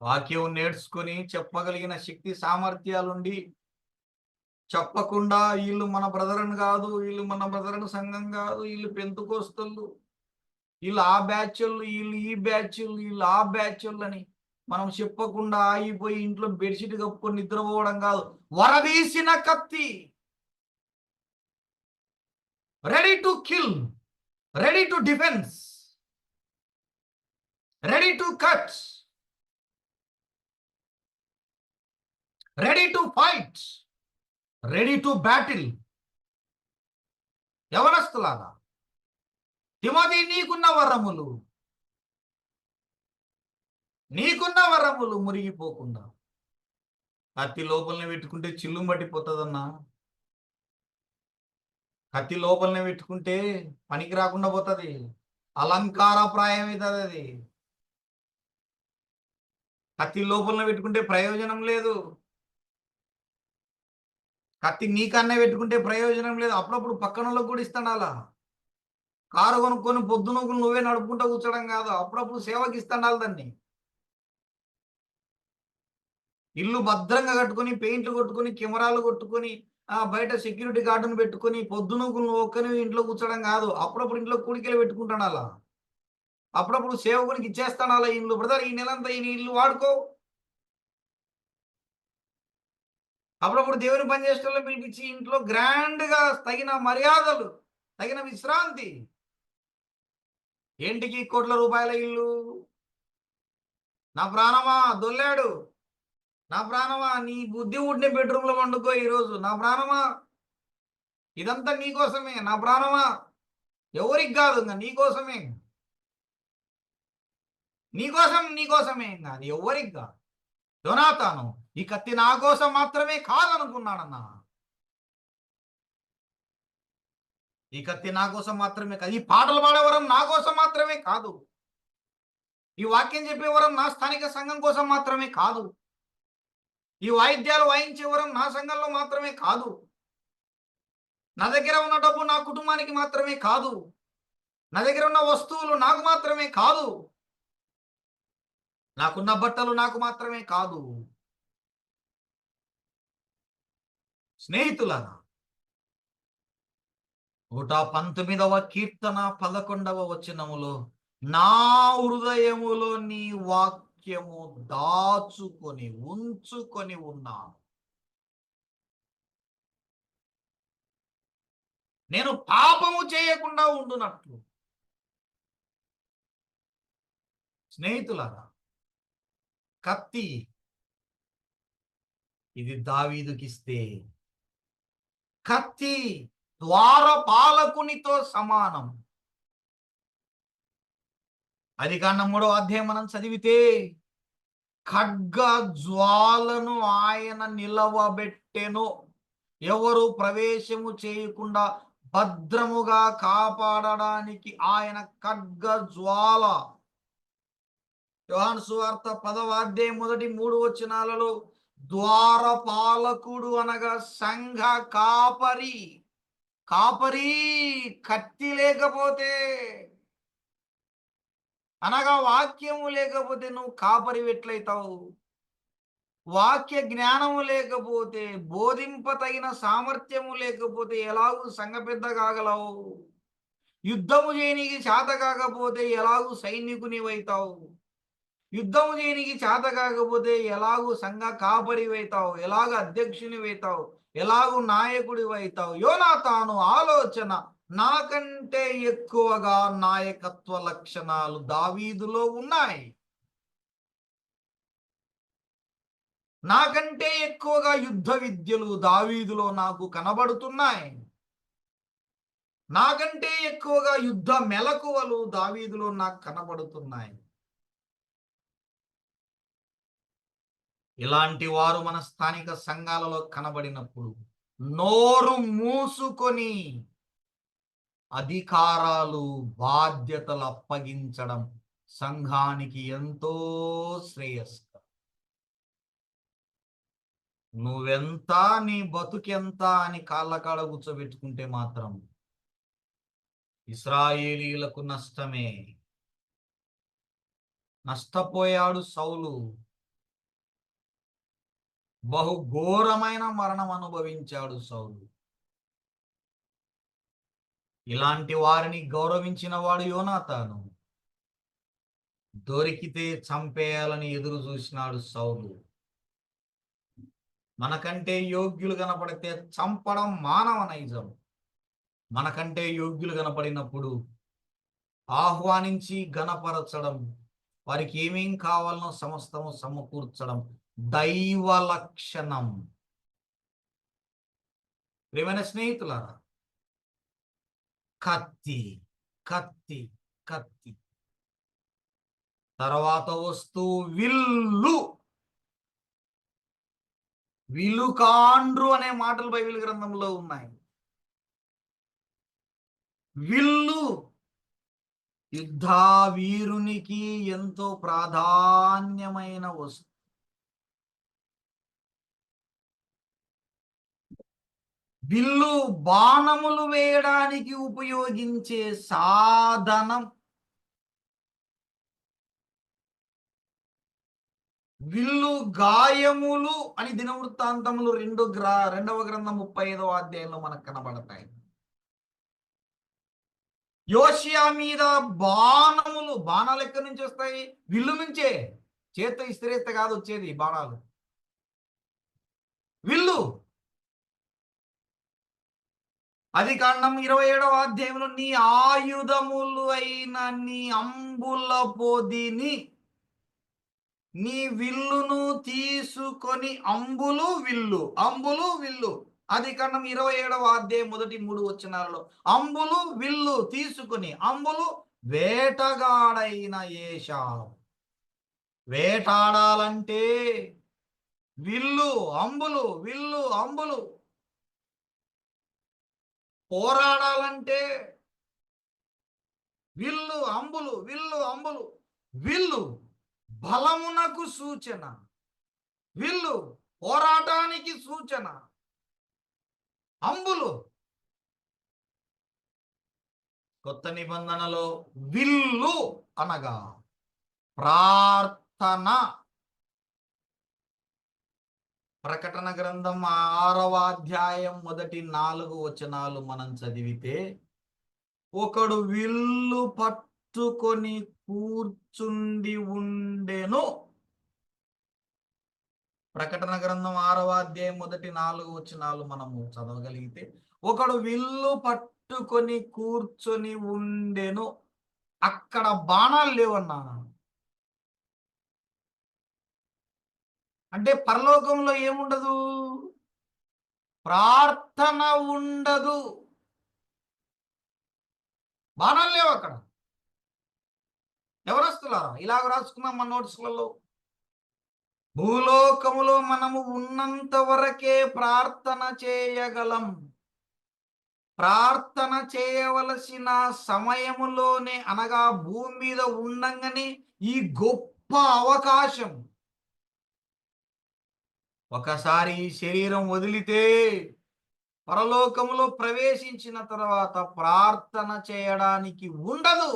Speaker 5: వాక్యం నేర్చుకొని చెప్పగలిగిన శక్తి సామర్థ్యాలుండి చెప్పకుండా వీళ్ళు మన బ్రదరన్ కాదు, వీళ్ళు మన బ్రదరన్ సంఘం కాదు, వీళ్ళు పెంతుకోస్తలు, వీళ్ళు ఆ బ్యాచ్లు, వీళ్ళు ఈ బ్యాచ్లు, వీళ్ళు ఆ బ్యాచ్లు అని మనం చెప్పకుండా ఆగిపోయి ఇంట్లో బెడ్షీట్ కప్పుకొని నిద్రపోవడం కాదు. వరదీసిన కత్తి, ready to kill, ready to defence, ready to cut, ready to fight, ready to battle. యవనస్తులాగా తిమోతి, నీకున్న వరములు మురిగిపోకుండా. కత్తి లోపలనే పెట్టుకుంటే చిల్లు పట్టిపోతుందన్నా. కత్తి లోపలనే పెట్టుకుంటే పనికి రాకుండా పోతుంది, అలంకారప్రాయం అవుతుంది. అది కత్తి లోపలనే పెట్టుకుంటే ప్రయోజనం లేదు. కత్తి నీకన్నే పెట్టుకుంటే ప్రయోజనం లేదు. అప్పుడప్పుడు పక్కన వాళ్ళకి కూడా ఇస్తాను. అలా కారు కొనుక్కొని పొద్దున నువ్వే నడుపుకుంటూ కూర్చోడం కాదు, అప్పుడప్పుడు సేవకి ఇస్తాను దాన్ని. ఇల్లు భద్రంగా కట్టుకొని, పెయింట్లు కొట్టుకొని, కెమెరాలు కొట్టుకొని, బయట సెక్యూరిటీ గార్డును పెట్టుకొని పొద్దున నువ్వు ఒక్కని ఇంట్లో కూర్చోడం కాదు, అప్పుడప్పుడు ఇంట్లో కూడికలు పెట్టుకుంటాను. అలా అప్పుడప్పుడు సేవకునికి ఇచ్చేస్తాను. అలా ఇల్లు బ్రదర్, ఈ నెలంతా ఈ ఇల్లు వాడుకో. అప్పుడప్పుడు దేవుని పని చేసేటోళ్ళని పిలిపించి ఇంట్లో గ్రాండ్గా తగిన మర్యాదలు, తగిన విశ్రాంతి. ఏంటికి కోట్ల రూపాయల ఇల్లు? నా ప్రాణమా దొల్లాడు, నా ప్రాణమా నీ బుద్ధి ఉండే బెడ్రూమ్లో వండుకో ఈరోజు. నా ప్రాణమా ఇదంతా నీకోసమే. నా ప్రాణమా ఎవరికి కాదు, ఇంకా నీకోసమే. నీకోసమే, ఇంకా అది ఎవరికి కాదు. యోనాతాను, ఈ కత్తి నా కోసం మాత్రమే కాదనుకున్నాడన్నా. ఈ కత్తి నా కోసం మాత్రమే కాదు, ఈ పాటలు పాడేవరం నా కోసం మాత్రమే కాదు, ఈ వాక్యం చెప్పేవరం నా స్థానిక సంఘం కోసం మాత్రమే కాదు, ఈ వాయిద్యాలు వాయించేవరం నా సంఘంలో మాత్రమే కాదు, నా దగ్గర ఉన్న డబ్బు నా కుటుంబానికి మాత్రమే కాదు, నా దగ్గర ఉన్న వస్తువులు నాకు మాత్రమే కాదు, నాకున్న బట్టలు నాకు మాత్రమే కాదు. స్నేహితులారా, 119వ కీర్తన 11వ వచనములో, నా హృదయములో నీ వాక్యము దాచుకొని ఉంచుకొని ఉన్నాను, నేను పాపము చేయకుండా ఉండునట్లు. స్నేహితులారా, కత్తి ఇది దావీదుకిస్తే, కత్తి ద్వారపాలకునితో సమానం. ఆదికాండం 3వ అధ్యాయం మనం చదివితే, ఖడ్గ జ్వాలను ఆయన నిలవబెట్టెను, ఎవరు ప్రవేశము చేయకుండా భద్రముగా కాపాడడానికి ఆయన ఖడ్గ జ్వాల. యోహాను సువార్త 10వ అధ్యాయం 1-3 వచనాలలో ద్వారపాలకుడు అనగా సంఘ కాపరి. కత్తి లేకపోతే అనగా వాక్యము లేకపోతే నువ్వు కాపరి ఎట్లయితావు? వాక్య జ్ఞానము లేకపోతే, బోధింపతగిన సామర్థ్యము లేకపోతే ఎలాగూ సంఘ పెద్ద కాగలవు? యుద్ధము చేయనికి చేత కాకపోతే ఎలాగూ సైనికునివైతావు? యుద్ధము చేయనికి చేత కాకపోతే ఎలాగూ సంఘ కాపరివైతావు? ఎలాగ అధ్యక్షునివైతావు? ఎలాగూ నాయకుడివైతావు? యోనాతాను ఆలోచన, నాకంటే ఎక్కువగా నాయకత్వ లక్షణాలు దావీదులో ఉన్నాయి, నాకంటే ఎక్కువగా యుద్ధ విద్యలు దావీదులో నాకు కనబడుతున్నాయి, నాకంటే ఎక్కువగా యుద్ధ మెలకువలు దావీదులో నాకు కనబడుతున్నాయి. ఇలాంటి వారు మన స్థానిక సంఘాలలో కనబడినప్పుడు నోరు మూసుకొని అధికారాలు, బాధ్యతలు అప్పగించడం సంఘానికి ఎంతో శ్రేయస్కరం. నువ్వెంత, నీ బతుకెంత అని కాళ్ళకాడ కూర్చోబెట్టుకుంటే మాత్రం ఇశ్రాయేలీయులకు నష్టమే. నష్టపోయాడు సౌలు, బహు ఘోరమైన మరణం అనుభవించాడు సౌలు. ఇలాంటి వారిని గౌరవించిన వాడు యోనాతాను. దొరికితే చంపేయాలని ఎదురు చూసినాడు సౌలు. మనకంటే యోగ్యులు కనపడితే చంపడం మానవ నైజం. మనకంటే యోగ్యులు కనపడినప్పుడు ఆహ్వానించి ఘనపరచడం, వారికి ఏమేం కావాలనో సమస్తము సమకూర్చడం దైవ లక్షణం. ప్రియమైన స్నేహితులారా, కత్తి కత్తి కత్తి తర్వాత వస్తూ విల్లు. విలుకాండ్రు అనే మాటలు బైబిల్ గ్రంథంలో ఉన్నాయి. విల్లు యుద్ధ వీరునికి ఎంతో ప్రాధాన్యమైన వస్తువు. విల్లు బాణములు వేయడానికి ఉపయోగించే సాధనం. విల్లు గాయములు అని దినవృత్తాంతములు 2వ గ్రంథం 35వ అధ్యాయంలో మనకు కనబడతాయి. యోషియా మీద బాణములు, బాణాలు ఎక్కడి నుంచి వస్తాయి? విల్లు నుంచే. చేత ఇస్త్రేత కాదు వచ్చేది బాణాలు, విల్లు. ఆదికాండం 27వ అధ్యాయంలో నీ ఆయుధములు అయిన నీ అంబుల పొదిని, నీ విల్లును తీసుకొని, అంబులు విల్లు, అంబులు విల్లు. ఆదికాండం 27వ అధ్యాయం మొదటి 3 వచనాలలో అంబులు విల్లు తీసుకుని, అంబులు వేటగాడైన ఏశావు. వేటాడాలంటే విల్లు అంబులు, విల్లు అంబులు. పోరాడాలంటే విల్లు అంబులు, విల్లు అంబులు. విల్లు బలమునకు సూచన, విల్లు పోరాటానికి సూచన. అంబులు కొత్త నిబంధనలో విల్లు అనగా ప్రార్థన. ప్రకటన గ్రంథం 6వ అధ్యాయం మొదటి 4 వచనాలు మనం చదివితే, ఒకడు విల్లు పట్టుకొని కూర్చుండి ఉండెను. ప్రకటన గ్రంథం 6వ అధ్యాయం మొదటి 4 వచనాలు మనము చదవగలిగితే, ఒకడు విల్లు పట్టుకొని కూర్చొని ఉండెను. అక్కడ బాణాలు లేవన్నా. అంటే పరలోకంలో ఏముండదు? ప్రార్థన ఉండదు. బాణాలు లేవు అక్కడ. ఎవరు వస్తున్నారా? ఇలాగ రాసుకున్నాం మన నోట్స్లలో. భూలోకములో మనము ఉన్నంత వరకే ప్రార్థన చేయగలం. ప్రార్థన చేయవలసిన సమయములోనే, అనగా భూమి మీద ఉండంగానే ఈ గొప్ప అవకాశం. ఒకసారి ఈ శరీరం వదిలితే పరలోకములో ప్రవేశించిన తర్వాత ప్రార్థన చేయడానికి ఉండదు.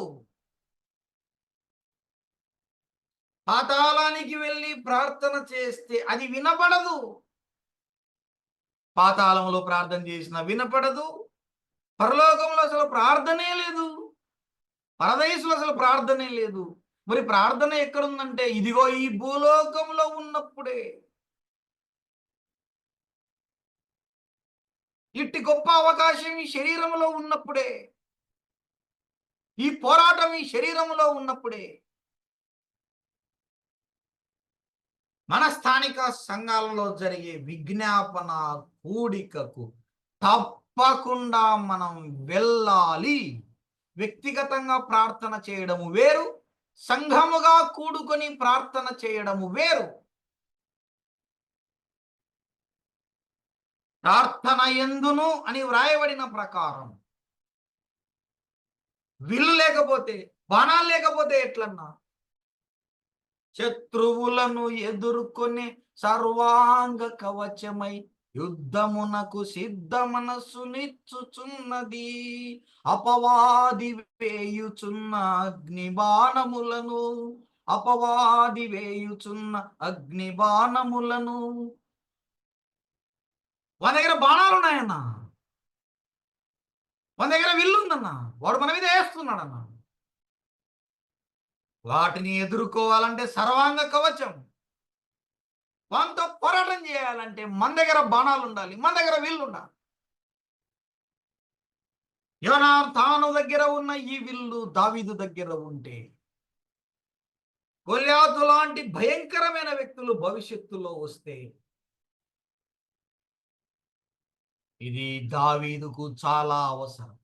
Speaker 5: పాతాళానికి వెళ్ళి ప్రార్థన చేస్తే అది వినపడదు. పాతాళంలో ప్రార్థన చేసినా వినపడదు. పరలోకంలో అసలు ప్రార్థనే లేదు. పరదేశంలో అసలు ప్రార్థనే లేదు. మరి ప్రార్థన ఎక్కడుందంటే ఇదిగో ఈ భూలోకంలో ఉన్నప్పుడే. ఇట్టి గొప్ప అవకాశం ఈ శరీరంలో ఉన్నప్పుడే, ఈ పోరాటం ఈ శరీరంలో ఉన్నప్పుడే. మన స్థానిక సంఘాలలో జరిగే విజ్ఞాపన కూడికకు తప్పకుండా మనం వెళ్ళాలి. వ్యక్తిగతంగా ప్రార్థన చేయడము వేరు, సంఘముగా కూడుకొని ప్రార్థన చేయడము వేరు. ప్రార్థన ఎందును అని వ్రాయబడిన ప్రకారం విల్లు లేకపోతే, బాణాలు లేకపోతే ఎట్లన్నా? శత్రువులను ఎదుర్కొనే సర్వాంగ కవచమై యుద్ధమునకు సిద్ధ మనస్సునిచ్చుచున్నది. అపవాది వేయుచున్న అగ్నిబాణములను, అపవాది వేయుచున్న అగ్నిబాణములను వాని దగ్గర బాణాలు ఉన్నాయన్న, వాని దగ్గర విల్లు ఉందన్న, వాడు మన మీద వేస్తున్నాడన్న. వాటిని ఎదుర్కోవాలంటే సర్వాంగ కవచం, వానితో పోరాటం చేయాలంటే మన దగ్గర బాణాలు ఉండాలి, మన దగ్గర విల్లు ఉండాలి. యోనాతాను దగ్గర ఉన్న ఈ విల్లు దావీదు దగ్గర ఉంటే గొల్యాతు లాంటి భయంకరమైన వ్యక్తులు భవిష్యత్తులో వస్తే ఇది దావీదుకు చాలా అవసరం.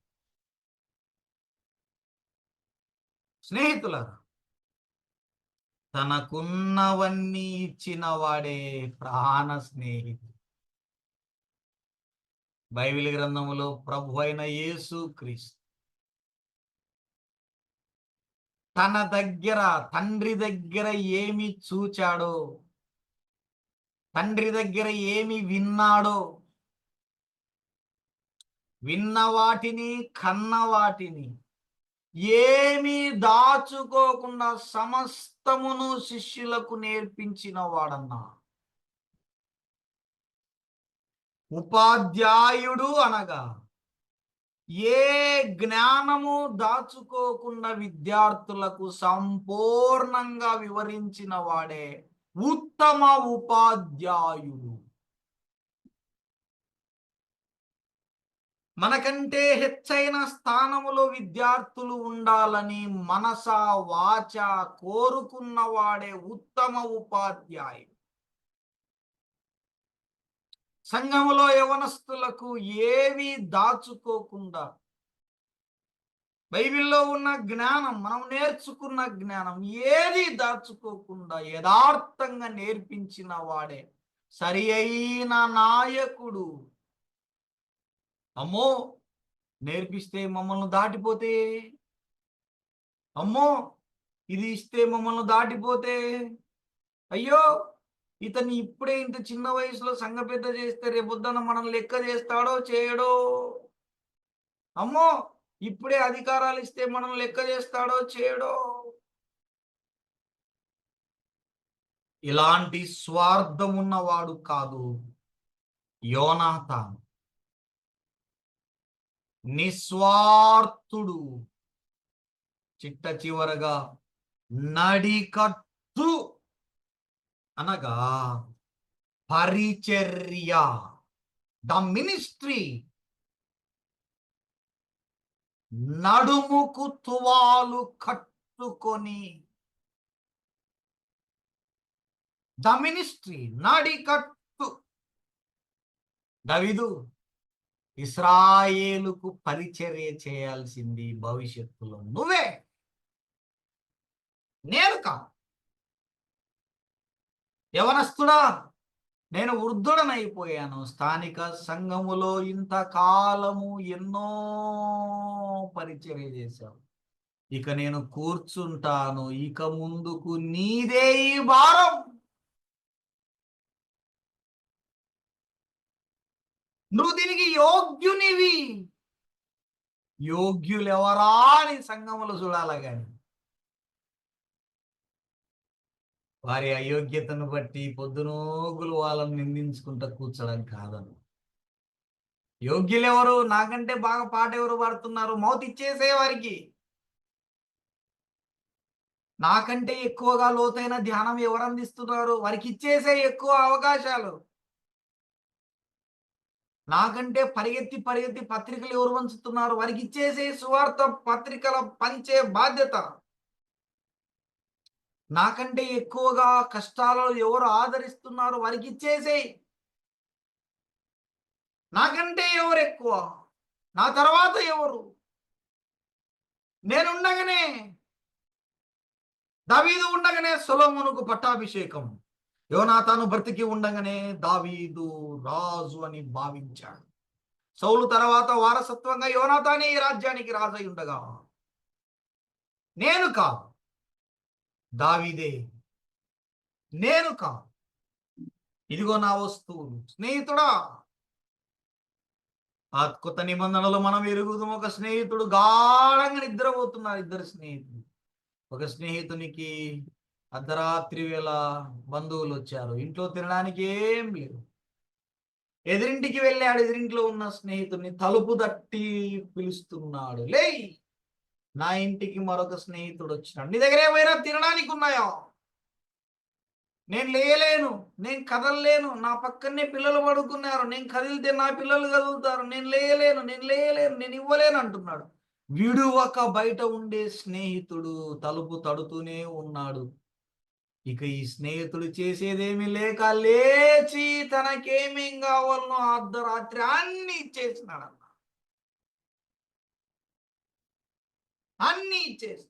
Speaker 5: స్నేహితులారా, తనకున్నవన్నీ ఇచ్చిన వాడే ప్రాణ స్నేహితుడు. బైబిల్ గ్రంథములో ప్రభు అయిన యేసు క్రీస్తు తన దగ్గర తండ్రి దగ్గర ఏమి చూచాడో, తండ్రి దగ్గర ఏమి విన్నాడో, విన్న వాటిని కన్న వాటిని ఏమీ దాచుకోకుండా సమస్తమును శిష్యులకు నేర్పించిన వాడన్నా. ఉపాధ్యాయుడు అనగా ఏ జ్ఞానము దాచుకోకుండా విద్యార్థులకు సంపూర్ణంగా వివరించిన వాడే ఉత్తమ ఉపాధ్యాయుడు. మనకంటే హెచ్చైన స్థానములో విద్యార్థులు ఉండాలని మనస వాచ కోరుకున్నవాడే ఉత్తమ ఉపాధ్యాయుడు. సంఘములో యవనస్తులకు ఏవి దాచుకోకుండా బైబిల్లో ఉన్న జ్ఞానం, మనం నేర్చుకున్న జ్ఞానం ఏది దాచుకోకుండా యథార్థంగా నేర్పించిన వాడే సరి అయిన నాయకుడు. అమ్మో, నేర్పిస్తే మమ్మల్ని దాటిపోతే, అమ్మో ఇది ఇస్తే మమ్మల్ని దాటిపోతే, అయ్యో ఇతన్ని ఇప్పుడే ఇంత చిన్న వయసులో సంఘ పెద్ద చేస్తే రేపొద్దున మనం లెక్క చేస్తాడో చేయడో, అమ్మో ఇప్పుడే అధికారాలు ఇస్తే మనం లెక్క చేస్తాడో చేయడో. ఇలాంటి స్వార్థం ఉన్నవాడు కాదు యోనాతాను. నిస్వార్థుడు. చిట్ట చివరగా నడికట్టు అనగా పరిచర్య, ద మినిస్ట్రీ. నడుముకు తువాలు కట్టుకొని ద మినిస్ట్రీ, నడికట్టు. దావీదు ఇశ్రాయేలుకు పరిచర్య చేయాల్సింది భవిష్యత్తులో నువ్వే, నేను కా. యవనస్తుడా, నేను వృద్ధుడనైపోయాను. స్థానిక సంఘములో ఇంతకాలము ఎన్నో పరిచర్య చేశావు, ఇక నేను కూర్చుంటాను. ఇక ముందుకు నీదే ఈ భారం. నువ్వు దీనికి యోగ్యునివి. యోగ్యులెవరా అని సంఘములు చూడాలి కానీ వారి అయోగ్యతను బట్టి పొద్దునోగులు వాళ్ళని నిందించుకుంటూ కూర్చోడం కాదను. యోగ్యులెవరు? నాకంటే బాగా పాట ఎవరు పాడుతున్నారు, మౌత్ ఇచ్చేసే వారికి. నాకంటే ఎక్కువగా లోతైన ధ్యానం ఎవరు అందిస్తున్నారు, వారికి ఇచ్చేసే ఎక్కువ అవకాశాలు. నాకంటే పరిగెత్తి పరిగెత్తి పత్రికలు ఎవరు పంచుతున్నారు, వారికి ఇచ్చేసే సువార్త పత్రికల పంచే బాధ్యత. నాకంటే ఎక్కువగా కష్టాలలో ఎవరు ఆదరిస్తున్నారు, వారికి ఇచ్చేసే. నాకంటే ఎవరు ఎక్కువ, నా తర్వాత ఎవరు, నేనుండగానే, దావీదు ఉండగానే సొలొమోనుకు పట్టాభిషేకం, యోనాతాను బ్రతికి ఉండగానే దావీదు రాజు అని భావించాడు. సౌలు తర్వాత వారసత్వంగా యోనాతానే ఈ రాజ్యానికి రాజై ఉండగా నేను కాదు, దావీదే, నేను కాదు, ఇదిగో నా వస్తువులు. స్నేహితుడా, ఆ కొత్త నిబంధనలో మనం ఎరుగుదాం. ఒక స్నేహితుడు గాఢంగా నిద్రపోతున్నారు. ఇద్దరు స్నేహితులు. ఒక స్నేహితునికి అర్ధరాత్రి వేళ బంధువులు వచ్చారు. ఇంట్లో తినడానికి ఏం లేదు. ఎదురింటికి వెళ్ళాడు. ఎదురింట్లో ఉన్న స్నేహితుడిని తలుపు తట్టి పిలుస్తున్నాడు, లేయ్, నా ఇంటికి మరొక స్నేహితుడు వచ్చినాడు. నీ దగ్గర ఏమైనా తినడానికి ఉన్నాయా? నేను లేయలేను, నేను కదలలేను, నా పక్కనే పిల్లలు పడుకున్నారు, నేను కదిలితే నా పిల్లలు కదులుతారు, నేను లేయలేను, నేను ఇవ్వలేను అంటున్నాడు. విడువక బయట ఉండే స్నేహితుడు తలుపు తడుతూనే ఉన్నాడు. ఇక ఈ స్నేహితుడు చేసేదేమీ లేక లేచి తనకేమేం కావాలనో అర్ధరాత్రి అన్ని ఇచ్చేసినాడన్న. అన్ని ఇచ్చేసి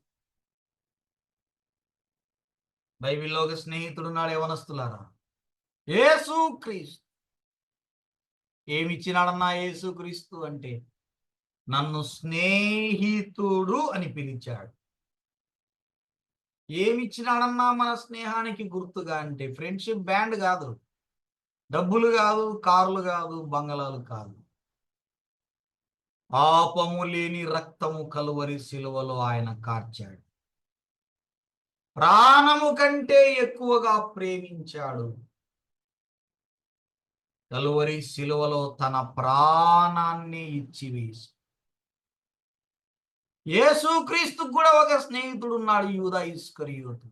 Speaker 5: బైబిల్లో ఒక స్నేహితుడు ఉన్నాడు, యవనస్తులారా, యేసుక్రీస్తు. ఏమిచ్చినాడన్నా యేసుక్రీస్తు అంటే? నన్ను స్నేహితుడు అని పిలిచాడు. ఏమిచ్చినాడన్నా మన స్నేహానికి గుర్తుగా అంటే? ఫ్రెండ్షిప్ బ్యాండ్ కాదు, డబ్బులు కాదు, కార్లు కాదు, బంగళాలు కాదు. పాపము లేని రక్తము కలువరి సిలువలో ఆయన కార్చాడు. ప్రాణము కంటే ఎక్కువగా ప్రేమించాడు. కలువరి సిలువలో తన ప్రాణాన్ని ఇచ్చివేసి. యేసుక్రీస్తుకు కూడా ఒక స్నేహితుడు ఉన్నాడు, యూదా ఇస్కరియోతు.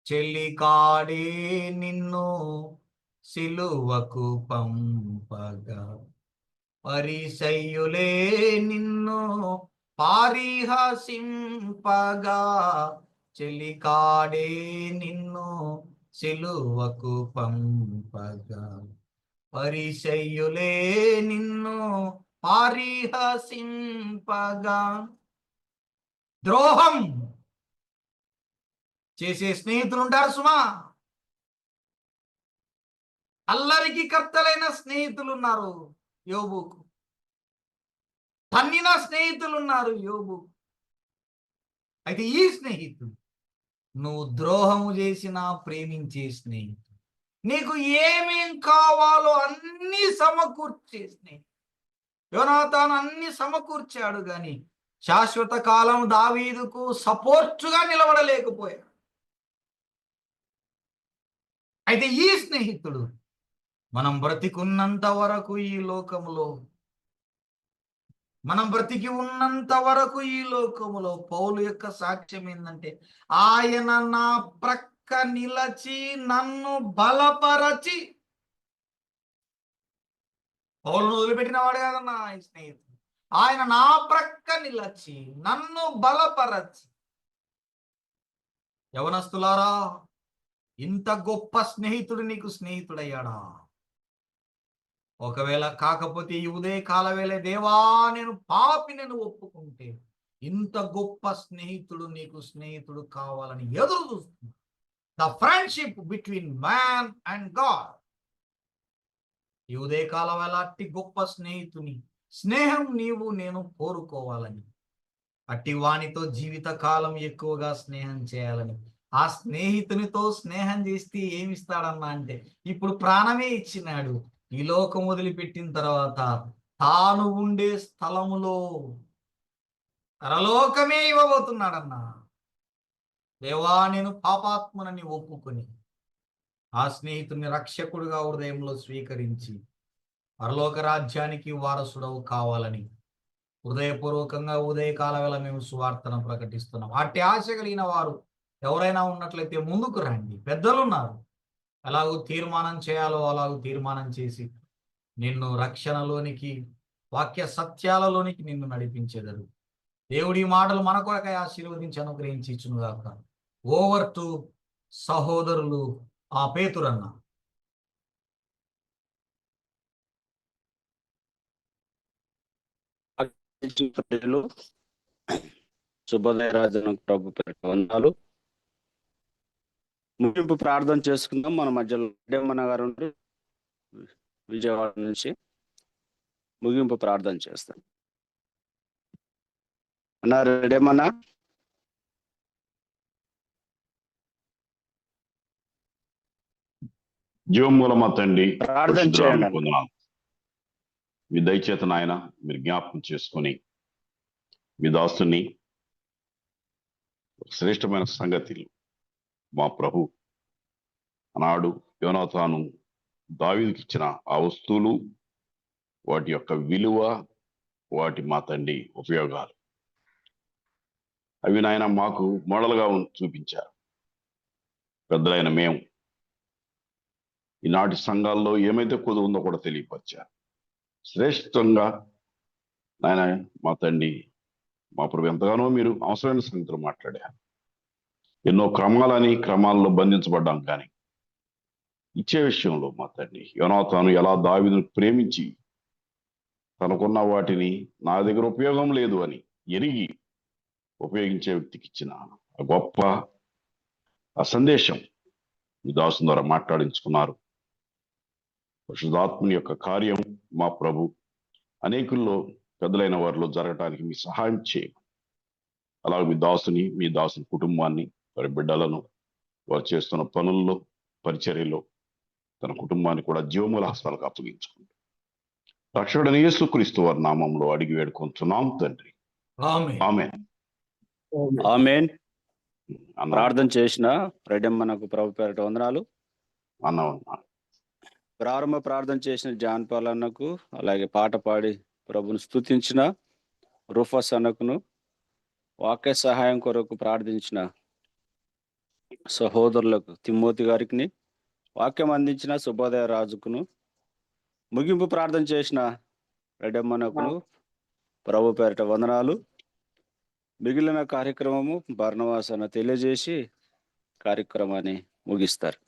Speaker 5: చెల్లికాడే నిన్ను సిలువకు పంపగా, పరిసయ్యులే నిన్ను పారిహసింపగా, చెలికాడే నిన్ను సిలువకు పంపగా, పరిసయ్యులే నిన్ను పారిహసింపగా. ద్రోహం చేసే స్నేహితులు ఉంటారు సుమా. అల్లరికి కర్తలైన స్నేహితులు ఉన్నారు యోబుకు. తన్నిన స్నేహితులు ఉన్నారు యోబు. అయితే ఈ స్నేహితుడు నువ్వు ద్రోహము చేసినా ప్రేమించే స్నేహితుడు. నీకు ఏమేం కావాలో అన్ని సమకూర్చే స్నేహితుడు. యోనాతాను అన్ని సమకూర్చాడు, గాని శాశ్వత కాలం దావీదుకు సపోర్టుగా నిలబడలేకపోయాడు. అయితే ఈ స్నేహితుడు మనం బ్రతికున్నంత వరకు ఈ లోకములో, మనం బ్రతికి ఉన్నంత వరకు ఈ లోకములో పౌలు యొక్క సాక్ష్యం ఏంటంటే, ఆయన నా ప్రక్క నిలచి నన్ను బలపరచి. పౌలును వదిలిపెట్టిన వాడు కాదన్నా ఈ స్నేహితుడు. ఆయన నా ప్రక్క నిలచి నన్ను బలపరచి. యవనస్తులారా, ఇంత గొప్ప స్నేహితుడు నీకు స్నేహితుడయ్యాడా? ఒకవేళ కాకపోతే ఈ ఉదయకాల వేళ, దేవా నేను పాపిని ఒప్పుకుంటే, ఇంత గొప్ప స్నేహితుడు నీకు స్నేహితుడు కావాలని ఎదురు చూస్తున్నా. The friendship between man and God. ఈ ఉదయకాల వేళ అట్టి గొప్ప స్నేహితుని స్నేహం నీవు నేను కోరుకోవాలని, అట్టి వానితో జీవిత కాలం ఎక్కువగా స్నేహం చేయాలని. ఆ స్నేహితునితో స్నేహం చేస్తే ఏమిస్తాడన్నా అంటే, ఇప్పుడు ప్రాణమే ఇచ్చినాడు. ఈ లోకం వదిలిపెట్టిన తర్వాత తాను ఉండే స్థలములో పరలోకమే ఇవ్వబోతున్నాడన్నా. దేవా నేను పాపాత్మునని ఒప్పుకొని ఆ స్నేహితుని రక్షకుడుగా హృదయంలో స్వీకరించి పరలోక రాజ్యానికి వారసుడవు కావాలని హృదయపూర్వకంగా ఉదయకాల వేళ మేము సువార్తను ప్రకటిస్తున్నాం. అట్టి ఆశ కలిగిన వారు ఎవరైనా ఉన్నట్లయితే ముందుకు రండి. పెద్దలు ఉన్నారు, ఎలాగో తీర్మానం చేయాలో అలాగూ తీర్మానం చేసి నిన్ను రక్షణలోనికి, వాక్య సత్యాలలోనికి నిన్ను నడిపించేదరు. దేవుడి మాటలు మన కొరకై ఆశీర్వదించి అనుగ్రహించి ఇచ్చునుగాక. ఓవర్ టు సహోదరులు ఆ పేతురన్న.
Speaker 1: శుభోదయ రాజన ప్రభు పేరిట వందనాలు. ముగింపు ప్రార్థన చేసుకుందాం. మన మధ్యలో రెడ్డెమ్మన్న గారు ఉండి విజయవాడ నుంచి ముగింపు ప్రార్థన చేస్తాం. అన్నారు రెడ్డెమ్మన్న.
Speaker 6: జీవమూలమా తండ్రి,
Speaker 1: ప్రార్థన చేయండి.
Speaker 6: పొందనాలు. మీ దయచేత నాయన మీరు జ్ఞాపకం చేసుకొని మీ దాస్తుని శ్రేష్టమైన సంగతులు మా ప్రభు ఆనాడు యోనాతాను దావీదుకి ఇచ్చిన ఆ వస్తువులు, వాటి యొక్క విలువ, వాటి మా తండ్రి ఉపయోగాలు, అవి నాయన మాకు మోడల్గా చూపించారు. పెద్దలైన మేము ఈనాటి సంఘాల్లో ఏమైతే కొద్ది ఉందో కూడా తెలియపరిచారు. శ్రేష్టంగా నాయన మా తండ్రి, మా ప్రభు ఎంతగానో మీరు అవసరమైన సంగతులు మాట్లాడారు. ఎన్నో క్రమాల్లో బంధించబడ్డాం, కానీ ఇచ్చే విషయంలో మా తండ్రి యోనాతాను ఎలా దావీదును ప్రేమించి తనకున్న వాటిని నా దగ్గర ఉపయోగం లేదు అని ఎరిగి ఉపయోగించే వ్యక్తికి ఇచ్చిన ఆ గొప్ప ఆ సందేశం మీ దాసుని ద్వారా మాట్లాడించుకున్నారు. పరిశుద్ధాత్మని యొక్క కార్యం మా ప్రభు అనేకుల్లో పెద్దలైన వారిలో జరగటానికి మీ సహాయం చేయండి. అలాగే మీ దాసుని కుటుంబాన్ని, వారి బిడ్డలను, వారు చేస్తున్న పనుల్లో, పరిచర్యలో తన కుటుంబాన్ని కూడా జీవముల హస్తాలకు అప్పగించుకుంటాం. రక్షకుడైన యేసుక్రీస్తు వారి నామంలో అడిగి వేడుకుంటున్నాం తండ్రి.
Speaker 5: ఆమేన్.
Speaker 6: ఆమేన్.
Speaker 1: ఆమేన్.
Speaker 6: అన్న
Speaker 1: ప్రార్థన చేసిన రెడెమ్మనకు ప్రభు పేరట వందనాలు.
Speaker 6: అన్న
Speaker 1: ప్రారంభ ప్రార్థన చేసిన జాన్ పాల్ అన్నకు, అలాగే పాట పాడి ప్రభుని స్తుతించిన రూఫస్ అన్నకును, వాక్య సహాయం కొరకు ప్రార్థించిన సహోదరులకు తిమ్మోతి గారికి, వాక్యం అందించిన శుభోదయ రాజుకును, ముగింపు ప్రార్థన చేసిన రెడ్డమ్మనకును ప్రభు పేరట వందనాలు. మిగిలిన కార్యక్రమము బర్నవాసన తెలియజేసి కార్యక్రమాన్ని ముగిస్తారు.